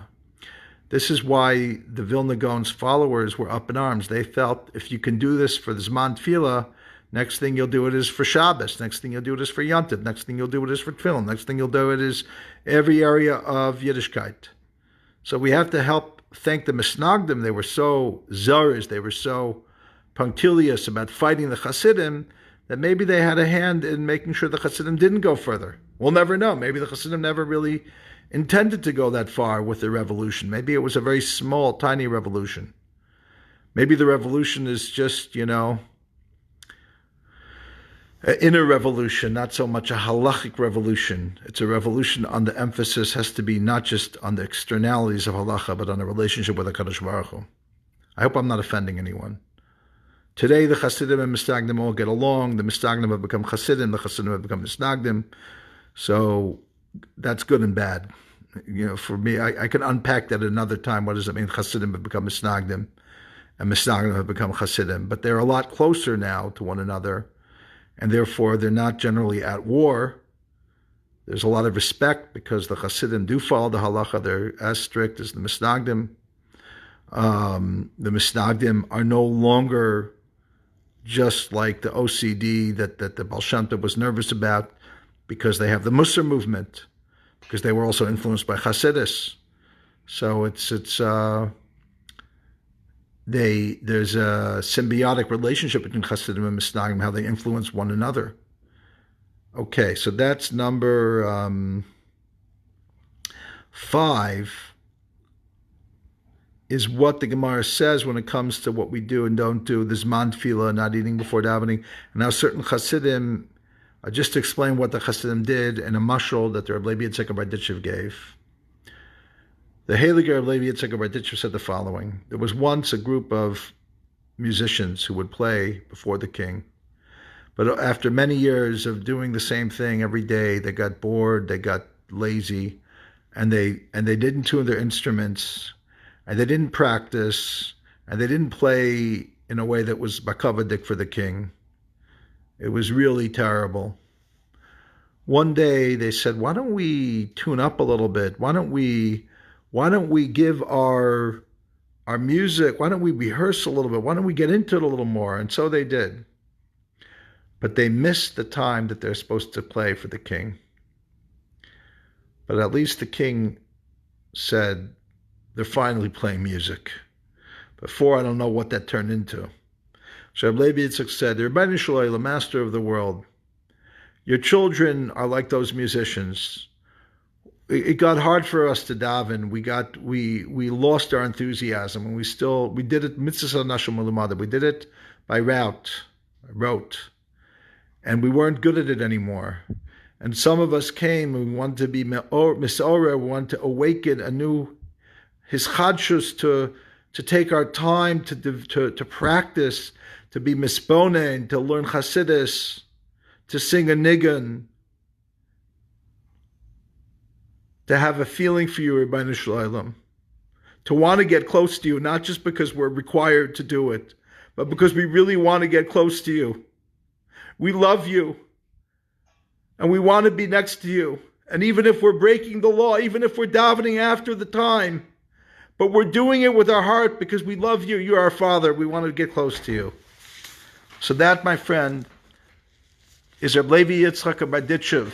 This is why the Vilna Gaon's followers were up in arms. They felt if you can do this for the Zman Tefillah, next thing you'll do it is for Shabbos. Next thing you'll do it is for Yontif. Next thing you'll do it is for tefillen. Next thing you'll do it is every area of Yiddishkeit. So we have to thank the Misnagdim. They were so zariz, they were so punctilious about fighting the Chassidim that maybe they had a hand in making sure the Chassidim didn't go further. We'll never know. Maybe the Chassidim never really intended to go that far with the revolution. Maybe it was a very small, tiny revolution. Maybe the revolution is just, an inner revolution, not so much a halachic revolution. It's a revolution on the emphasis has to be not just on the externalities of halacha, but on the relationship with HaKadosh Baruch Hu. I hope I'm not offending anyone. Today, the chassidim and mistagdim all get along. The mistagdim have become chassidim. The chassidim have become mistagdim. So that's good and bad. For me, I can unpack that another time. What does it mean? Chassidim have become mistagdim, and mistagdim have become chassidim. But they're a lot closer now to one another, and therefore they're not generally at war. There's a lot of respect because the chassidim do follow the halacha. They're as strict as the mistagdim. The mistagdim are no longer just like the OCD that the Baal Shem Tov was nervous about, because they have the Musar movement, because they were also influenced by Chassidus. So there's a symbiotic relationship between Chassidim and Mistagdim, how they influence one another. Okay, so that's number 5, is what the Gemara says when it comes to what we do and don't do. The Zman Tefillah, not eating before davening. And now certain Chassidim, just to explain what the Chassidim did in a mashal that the Reb Levi Yitzchak of Berditchev gave. The Heilige Reb Levi Yitzchak of Berditchev said the following: there was once a group of musicians who would play before the king. But after many years of doing the same thing every day, they got bored, they got lazy, and they didn't tune their instruments, and they didn't practice, and they didn't play in a way that was bakavadik for the king. It was really terrible. One day they said, why don't we tune up a little bit? Why don't we give our music, why don't we rehearse a little bit? Why don't we get into it a little more? And so they did. But they missed the time that they're supposed to play for the king. But at least the king said, they're finally playing music. Before, I don't know what that turned into. So Reb Levi Yitzchak said, the Rabbeinu Shalai, the master of the world, your children are like those musicians. It got hard for us to daven. We lost our enthusiasm, and we did it mitzvah nashal mulumada. We did it by rote, and we weren't good at it anymore. And some of us came and we wanted to be misorah, we wanted to awaken a new his chadshus, to take our time to practice, to be misponen, to learn chassidus, to sing a nigun, to have a feeling for you, Rabbeinu Shalom, to want to get close to you, not just because we're required to do it, but because we really want to get close to you. We love you, and we want to be next to you. And even if we're breaking the law, even if we're davening after the time, but we're doing it with our heart because we love you. You're our Father. We want to get close to you. So that, my friend, is Reb Levi Yitzchak of Berditchev,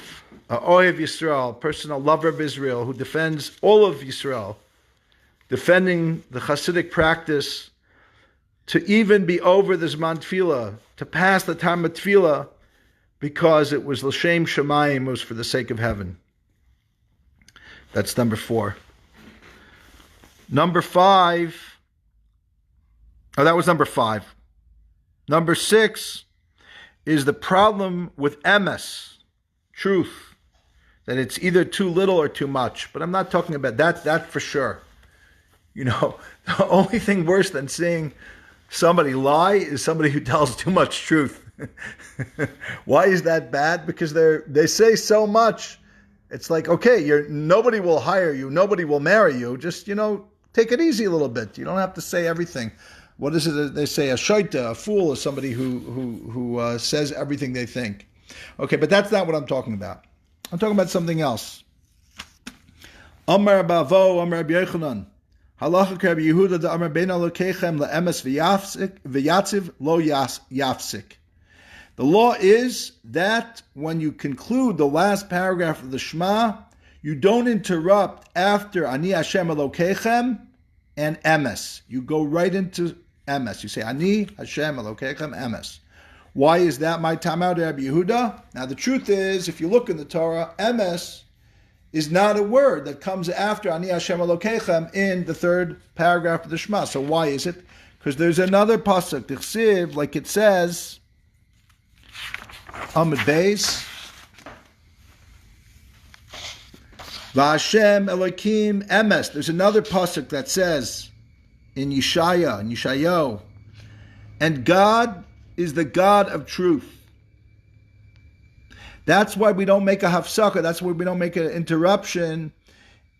a Ohev Yisrael, personal lover of Israel, who defends all of Yisrael, defending the chassidic practice to even be over the Zman Tefillah, to pass the time of Tefillah, because it was L'Shem Shemayim, was for the sake of heaven. That's number 4. Number 5, that was number 5. Number 6 is the problem with emes, truth, that it's either too little or too much. But I'm not talking about that for sure. The only thing worse than seeing somebody lie is somebody who tells too much truth. Why is that bad? Because they say so much. It's like, okay, nobody will hire you, nobody will marry you. Just, take it easy a little bit. You don't have to say everything. What is it they say? A shaita, a fool, is somebody who says everything they think. Okay, but that's not what I'm talking about. I'm talking about something else. Amar Bavo, Amar Rabbi Yochanan. Halacha Rabbi Yehuda da Amar Bein Alokechem le'emes v'yatziv lo yafsik. The law is that when you conclude the last paragraph of the Shema, you don't interrupt after Ani Hashem Elokechem and emes. You go right into emes. You say Ani Hashem Elokechem emes. Why is that my timeout, Rabbi Yehuda? Now the truth is, if you look in the Torah, emes is not a word that comes after Ani Hashem Elokechem in the 3rd paragraph of the Shema. So why is it? Because there's another pasuk, Tichsiv, like it says, Amud Beis, V'Hashem Elokim Emes. There's another pasuk that says in Yeshayahu, and God is the God of truth. That's why we don't make a hafsaka. That's why we don't make an interruption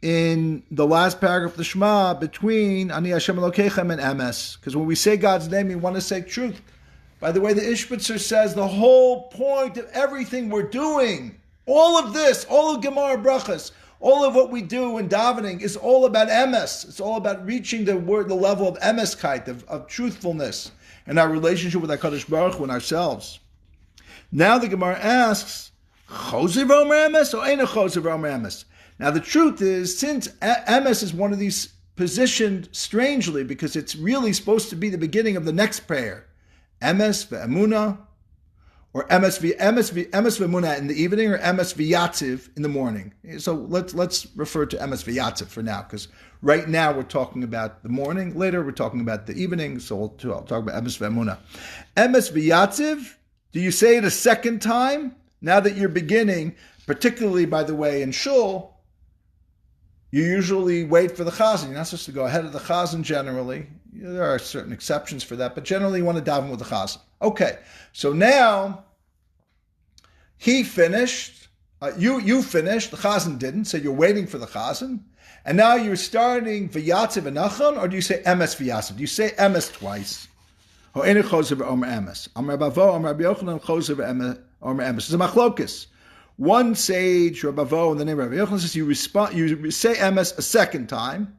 in the last paragraph of the Shema between Ani Hashem Elokechem and Emes. Because when we say God's name, we want to say truth. By the way, the Ishbitzer says the whole point of everything we're doing, all of this, all of Gemara Brachos, all of what we do in davening is all about emes. It's all about reaching the level of emeskite, of truthfulness, in our relationship with HaKadosh Baruch Hu and ourselves. Now the Gemara asks, Chosev Omer Emes or Eina Chosev Omer Emes? Now the truth is, since emes is one of these positioned strangely, because it's really supposed to be the beginning of the next prayer, emes ve'emuna, or emes ve'emuna in the evening, or emes ve'yatziv in the morning. So let's refer to emes ve'yatziv for now, because right now we're talking about the morning. Later we're talking about the evening. So I'll talk about emes ve'emuna. Emes ve'yatziv. Do you say it a second time now that you're beginning? Particularly, by the way, in Shul, you usually wait for the chazan. You're not supposed to go ahead of the chazan generally. There are certain exceptions for that, but generally you want to daven with the chazan. Okay, so now he finished, you finished, the chazan didn't, so you're waiting for the chazan, and now you're starting v'yatziv v'nachon, or do you say emes v'yatziv? Do you say emes twice? Or ene chosev omer emes? Amar Bavo, Amar Rabbi Yochanan chosev omer emes. It's a machlokus. One sage, Rabba in the name of Rabbi Yochanan, says you say emes a second time,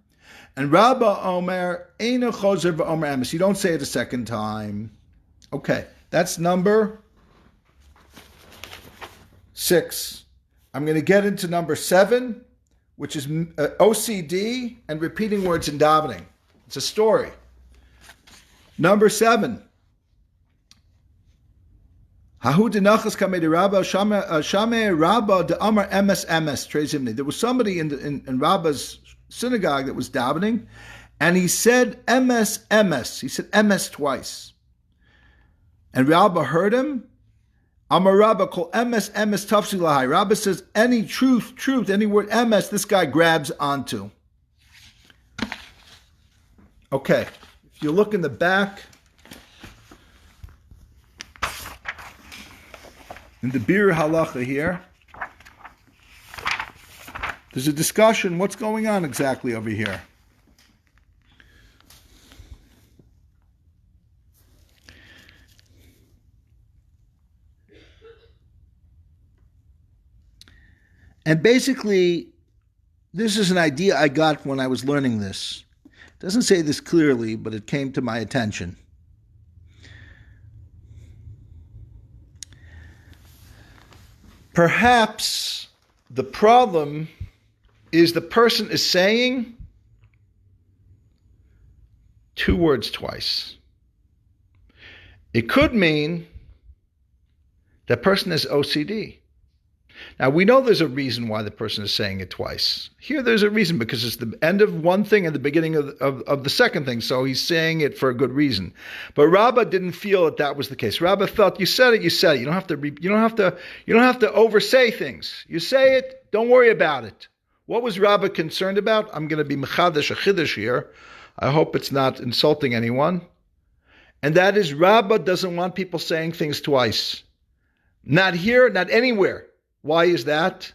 and Rabba Omer Eina Choser Omer Emes. You don't say it a second time. Okay, that's number 6. I'm going to get into number 7, which is OCD and repeating words in davening. It's a story. Number 7. Hahu denachas kamei de Rabba shamei Rabba de Amar emes emes trezimni. There was somebody in Rabba's synagogue that was davening, and he said emes emes. He said emes twice, and Rabba heard him. Amar Rabba kol emes emes tafsi lahai. Rabba says any truth, any word emes, this guy grabs onto. Okay, if you look in the back. In the Bir Halacha here, there's a discussion, what's going on exactly over here? And basically, this is an idea I got when I was learning this. It doesn't say this clearly, but it came to my attention. Perhaps the problem is the person is saying 2 words twice. It could mean that person is OCD. Now, we know there's a reason why the person is saying it twice. Here, there's a reason, because it's the end of one thing and the beginning of the second thing, so he's saying it for a good reason. But Rabba didn't feel that was the case. Rabba felt, you said it. You don't have to oversay things. You say it, don't worry about it. What was Rabba concerned about? I'm going to be mechadash a chiddush here. I hope it's not insulting anyone. And that is, Rabba doesn't want people saying things twice. Not here, not anywhere. Why is that?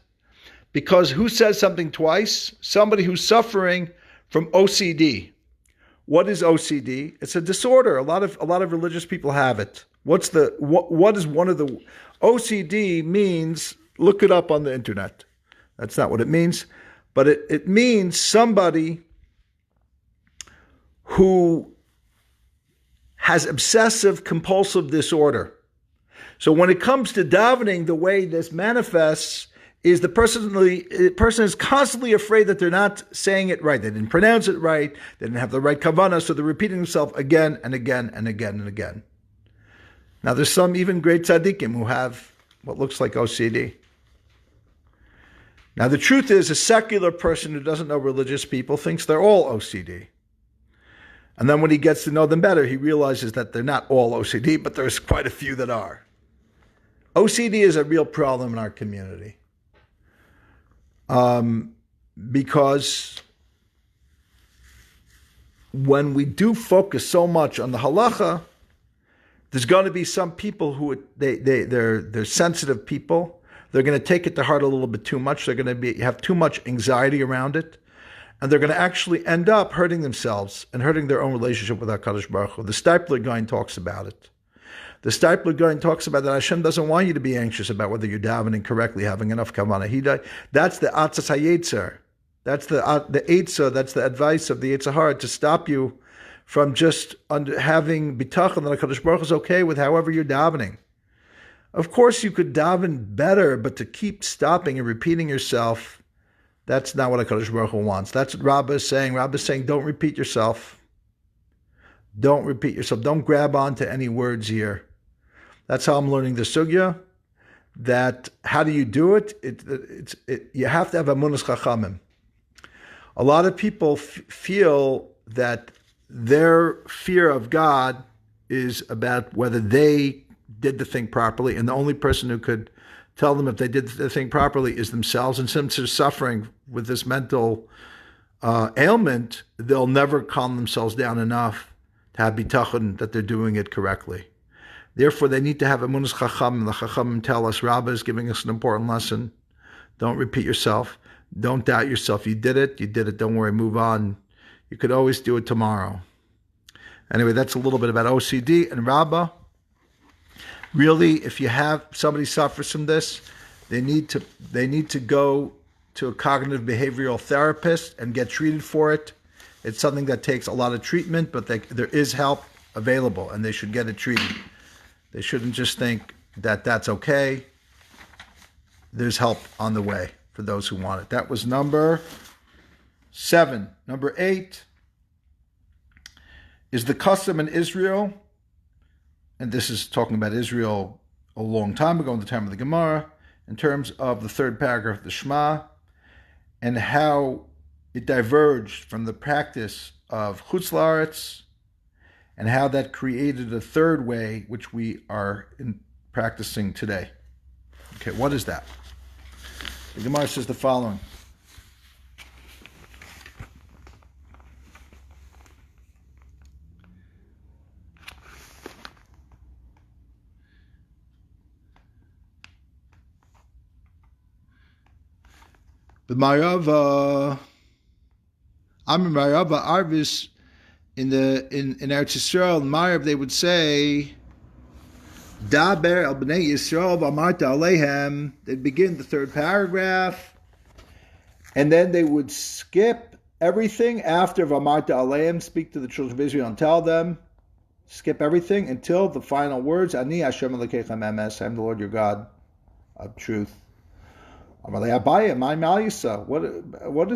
Because who says something twice? Somebody who's suffering from OCD. What is OCD? It's a disorder. A lot of religious people have it. What is one of the OCD means? Look it up on the internet. That's not what it means, but it means somebody who has obsessive compulsive disorder. So when it comes to davening, the way this manifests is the person is constantly afraid that they're not saying it right. They didn't pronounce it right. They didn't have the right kavanah, so they're repeating themselves again and again and again and again. Now, there's some even great tzaddikim who have what looks like OCD. Now, the truth is, a secular person who doesn't know religious people thinks they're all OCD. And then when he gets to know them better, he realizes that they're not all OCD, but there's quite a few that are. OCD is a real problem in our community. Because when we do focus so much on the halacha, there's going to be some people who they're sensitive people. They're going to take it to heart a little bit too much. They're going to have too much anxiety around it, and they're going to actually end up hurting themselves and hurting their own relationship with HaKadosh Baruch Hu. The Stipler Gaon talks about it. The Stipler Gaon talks about that Hashem doesn't want you to be anxious about whether you're davening correctly, having enough kavanah. That's the atzas hayetzer. That's the eitzah. That's the advice of the Yetzer Hara to stop you from just having bitachon that HaKadosh Baruch Hu is okay with however you're davening. Of course, you could daven better, but to keep stopping and repeating yourself, that's not what HaKadosh Baruch Hu wants. That's what Rabba is saying. Rabba is saying, don't repeat yourself. Don't repeat yourself. Don't grab onto any words here. That's how I'm learning the sugya. That how do you do it? You have to have amunas chachamim. A lot of people feel that their fear of God is about whether they did the thing properly, and the only person who could tell them if they did the thing properly is themselves. And since they're suffering with this mental ailment, they'll never calm themselves down enough to have bitachon that they're doing it correctly. Therefore, they need to have amunas chachamim. The chachamim tell us, Rabba is giving us an important lesson. Don't repeat yourself. Don't doubt yourself. You did it. Don't worry. Move on. You could always do it tomorrow. Anyway, that's a little bit about OCD and Rabba. Really, if you have somebody suffers from this, they need to go to a cognitive behavioral therapist and get treated for it. It's something that takes a lot of treatment, but there is help available, and they should get it treated. They shouldn't just think that that's okay. There's help on the way for those who want it. That was number 7. Number 8 is the custom in Israel, and this is talking about Israel a long time ago in the time of the Gemara, in terms of the third paragraph of the Shema, and how it diverged from the practice of Chutz La'aretz, and how that created a third way, which we are practicing today. Okay, what is that? The Gemara says the following. The Marava, Amr Marava Arvis, in Eretz Yisrael, in Marav, they would say, Daber el bnei Yisrael v'amarta alehem. They'd begin the third paragraph, and then they would skip everything after v'amarta alehem, speak to the children of Israel and tell them, skip everything until the final words, Ani Hashem Elokeichem emes, I am the Lord your God of truth. What is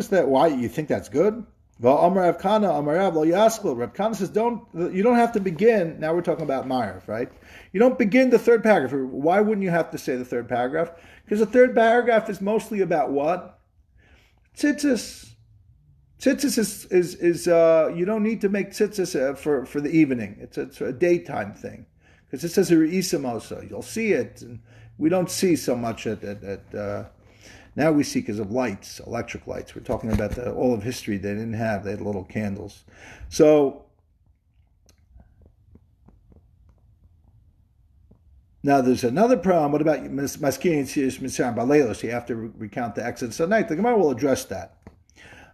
that? Why you think that's good? Reb Kana says, you don't have to begin. Now we're talking about Ma'ariv, right? You don't begin the third paragraph. Why wouldn't you have to say the third paragraph? Because the third paragraph is mostly about what? Tzitzis. Tzitzis is you don't need to make tzitzis for the evening. It's a daytime thing. Because it says a re'isamosa. You'll see it. And we don't see so much at now we see because of lights, electric lights. We're talking about all of history they didn't have. They had little candles. So now there's another problem. What about Maskini and Sirius Mitzrayim Baleilos? You have to recount the Exodus at night. The Gemara will address that.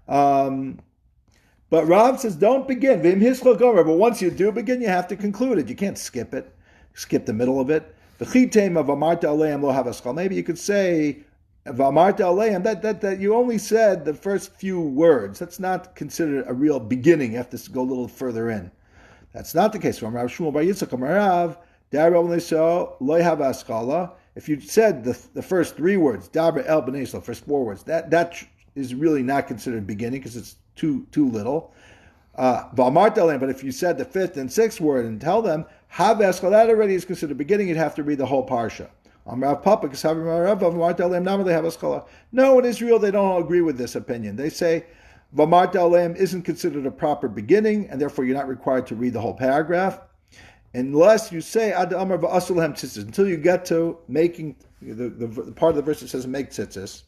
But Rav says don't begin. Vim Hiskol Gomer. But once you do begin, you have to conclude it. You can't skip it. Skip the middle of it. V'chitem of Amarta Aleim Lo Havaskal. Maybe you could say V'amarta Aleim, that you only said the first few words. That's not considered a real beginning. You have to go a little further in. That's not the case. From Rav Shmuel Bar Yitzchak Amarav, Daber Lo Havaskala. If you said the first 3 words, Daber El Bnei Yisrael, first 4 words, that is really not considered beginning because it's too little. V'amarta Aleim, but if you said the 5th and 6th word and tell them Havaskala, that already is considered beginning. You'd have to read the whole parsha. No, in Israel they don't agree with this opinion. They say V'amarta aleim isn't considered a proper beginning, and therefore you're not required to read the whole paragraph, unless you say ad amar v'asul lahem tzitzis, until you get to making the part of the verse that says make tzitzis.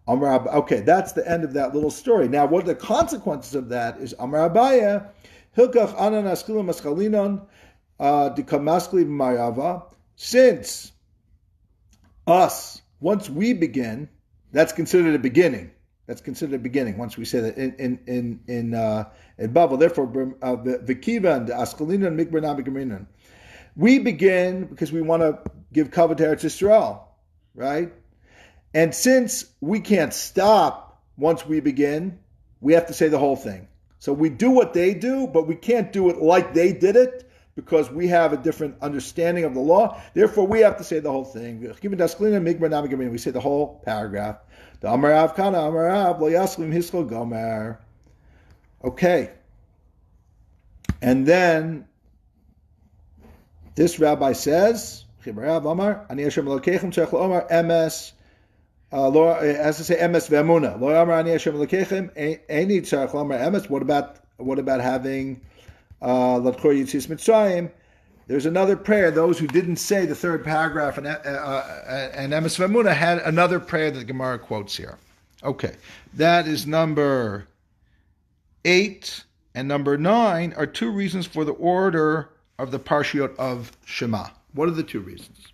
Amar, okay, that's the end of that little story. Now, what are the consequences of that is Amar Abaya, Hilkach anan askilim askalinon, dikamaskli b'mayava. Since us, once we begin, that's considered a beginning. That's considered a beginning. Once we say that in Bavel, therefore, v'kiva and askalinon mikbarna b'gaminon. We begin because we want to give kavod to Eretz Yisrael, right? And since we can't stop once we begin, we have to say the whole thing. So we do what they do, but we can't do it like they did it because we have a different understanding of the law. Therefore, we have to say the whole thing. We say the whole paragraph. Okay. And then this rabbi says, emes. As I say, emes ve'amuna. Lo yamar ani Hashem Elokechem. Eini tzarich lomar emes. What about having l'tkor yitzis Mitzrayim? There's another prayer. Those who didn't say the third paragraph and emes ve'amuna had another prayer that the Gemara quotes here. Okay, that is number 8 and number 9 are two reasons for the order of the parshiot of Shema. What are the two reasons?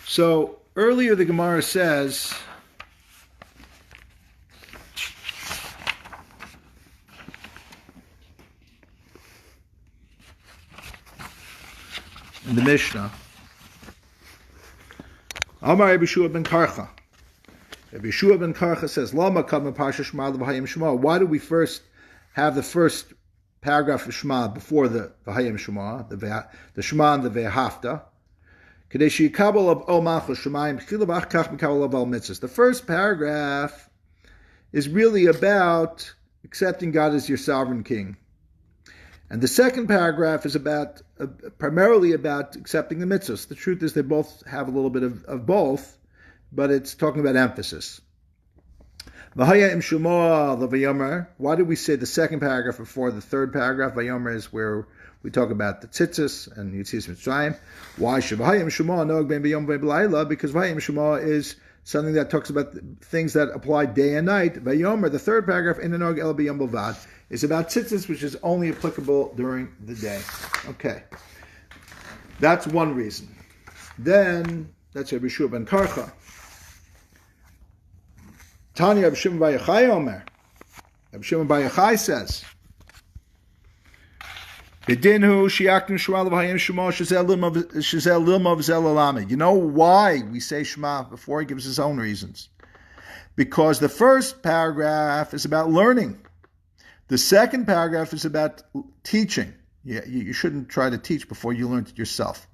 So earlier the Gemara says, in the Mishnah, Amar Rabbi Yeshua ben Karcha. Rabbi Yeshua ben Karcha says, Lama kam parsha Shema l'v'hayim Shema. Why do we first have the first paragraph of Shema before the v'hayim Shema, the Shema and the ve'hafta? The first paragraph is really about accepting God as your sovereign king. And the second paragraph is about primarily about accepting the mitzvahs. The truth is they both have a little bit of both, but it's talking about emphasis. Why do we say the second paragraph before the third paragraph? Vayomer is where we talk about the tzitzis and Yitzis Mitzrayim. Why should V'hayim Shema nog ben b'yom v'b'layla? Because V'hayim Shema is something that talks about things that apply day and night. Vayomer, the third paragraph, in the nog el b'yom b'vad, is about tzitzis, which is only applicable during the day. Okay, that's one reason. Then that's Rabbi Yeshua ben Karcha. Tanya Rabbi Shimon bar Yochai Omer. Rabbi Shimon bar Yochai says, you know why we say Shema before? He gives his own reasons. Because the first paragraph is about learning. The second paragraph is about teaching. You shouldn't try to teach before you learn it yourself.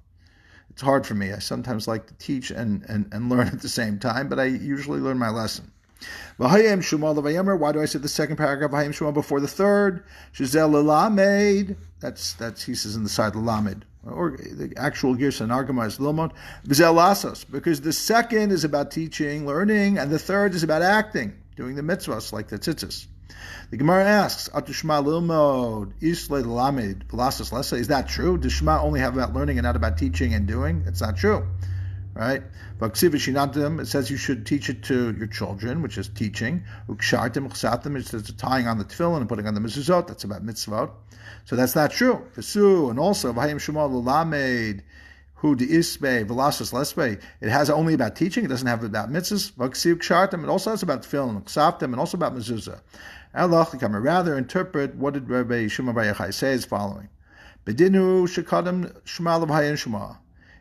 It's hard for me. I sometimes like to teach and learn at the same time, but I usually learn my lesson. Why do I say the second paragraph V'hayim Shema before the third? That's he says in the side Lamed, or the actual Girsa and Argama is Lomot. Because the second is about teaching, learning, and the third is about acting, doing the mitzvahs like the tzitzis. The Gemara asks, Atushma Lilmod Islay Lamed Velasas Lessa. Is that true? Does Shema only have about learning and not about teaching and doing? That's not true. Right? It says you should teach it to your children, which is teaching. It says tying on the tefillen and putting on the mezuzot. That's about mitzvot. So that's not true. And also, it has only about teaching. It doesn't have about mitzvahs. It also has about tefillen and also about mezuzah. Rather, interpret what did Rabbi Shimon bar Yochai say as following.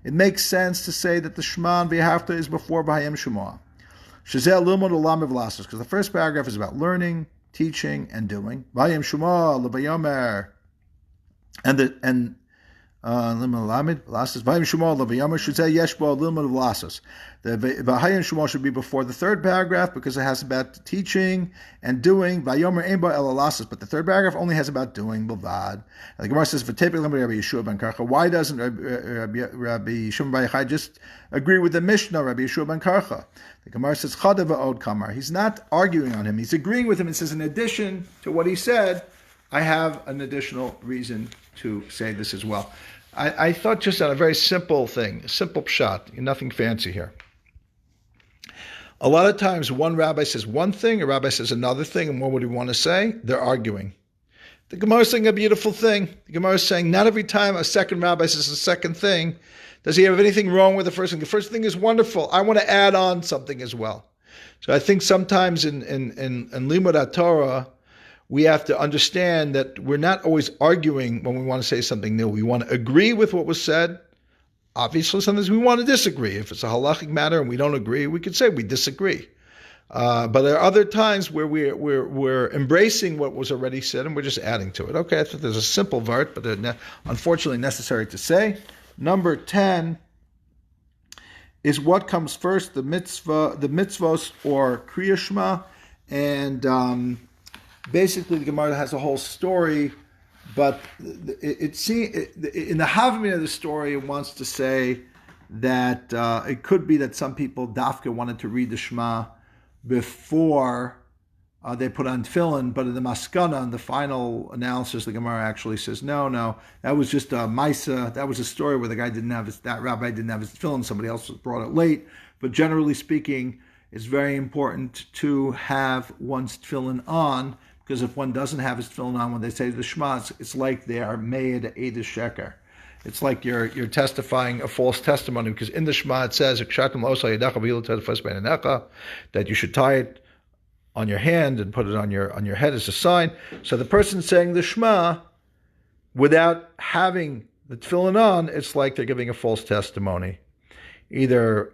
It makes sense to say that the Shema and V'hafta is before V'hayim Shema. Because the first paragraph is about learning, teaching, and doing. V'hayim Shema, L'vayomer. And Limud Lasos. Vayim Shmuel Leviyamer should say Yeshbo Limud Lasos. The Vahayin Shmuel should be before the third paragraph because it has about teaching and doing. Vayomer Ein Ba El Lasos, but the third paragraph only has about doing. Bavad. The Gemara says V'Tepik Limud Rabbi Yeshua ben Karcha. Why doesn't Rabbi Shimon bar Yochai just agree with the Mishnah, Rabbi Yeshua ben Karcha? The Gemara says Chadav Va'od Kamar. He's not arguing on him. He's agreeing with him and says, in addition to what he said, I have an additional reason to say this as well. I thought just on a very simple thing, a simple pshat, nothing fancy here. A lot of times one rabbi says one thing, a rabbi says another thing, and what would he want to say? They're arguing. The Gemara is saying a beautiful thing. The Gemara is saying not every time a second rabbi says a second thing, does he have anything wrong with the first thing. The first thing is wonderful. I want to add on something as well. So I think sometimes in Limud Torah, we have to understand that we're not always arguing when we want to say something new. We want to agree with what was said. Obviously, sometimes we want to disagree. If it's a halachic matter and we don't agree, we could say we disagree. But there are other times where we're embracing what was already said and we're just adding to it. Okay, I thought there's a simple vart, but unfortunately necessary to say. Number 10 is what comes first, the mitzvos or Kries Shema, and basically, the Gemara has a whole story, but it seems in the Havamina of the story, it wants to say that it could be that some people dafka wanted to read the Shema before they put on tefillen, but in the maskana, in the final analysis, the Gemara actually says no, that was just a maisa. That was a story where the guy that rabbi didn't have his tefillen. Somebody else brought it late. But generally speaking, it's very important to have one's tefillen on. Because if one doesn't have his tefillin on when they say the Shema, it's like they are made a sheker. It's like you're testifying a false testimony, because in the Shema it says that you should tie it on your hand and put it on your head as a sign. So the person saying the Shema without having the tefillin on, it's like they're giving a false testimony, either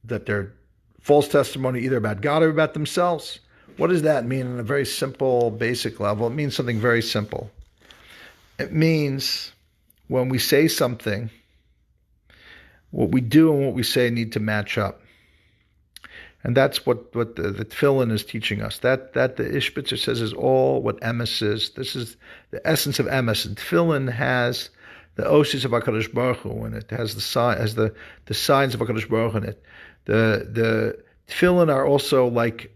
that they're false testimony either about God or about themselves. What does that mean on a very simple, basic level? It means something very simple. It means when we say something, what we do and what we say need to match up. And that's what the tefillen is teaching us. That the Ishbitzer says is all what emes is. This is the essence of emes. And tefillen has the oshis of HaKadosh Baruch Hu in it. It has the signs of HaKadosh Baruch Hu in it. The tefillen are also like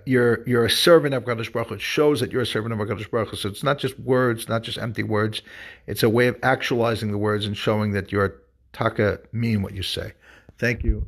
you're a servant of HaKadosh Baruch Hu. It shows that you're a servant of HaKadosh Baruch Hu. So it's not just words, not just empty words. It's a way of actualizing the words and showing that you're taka mean what you say. Thank you.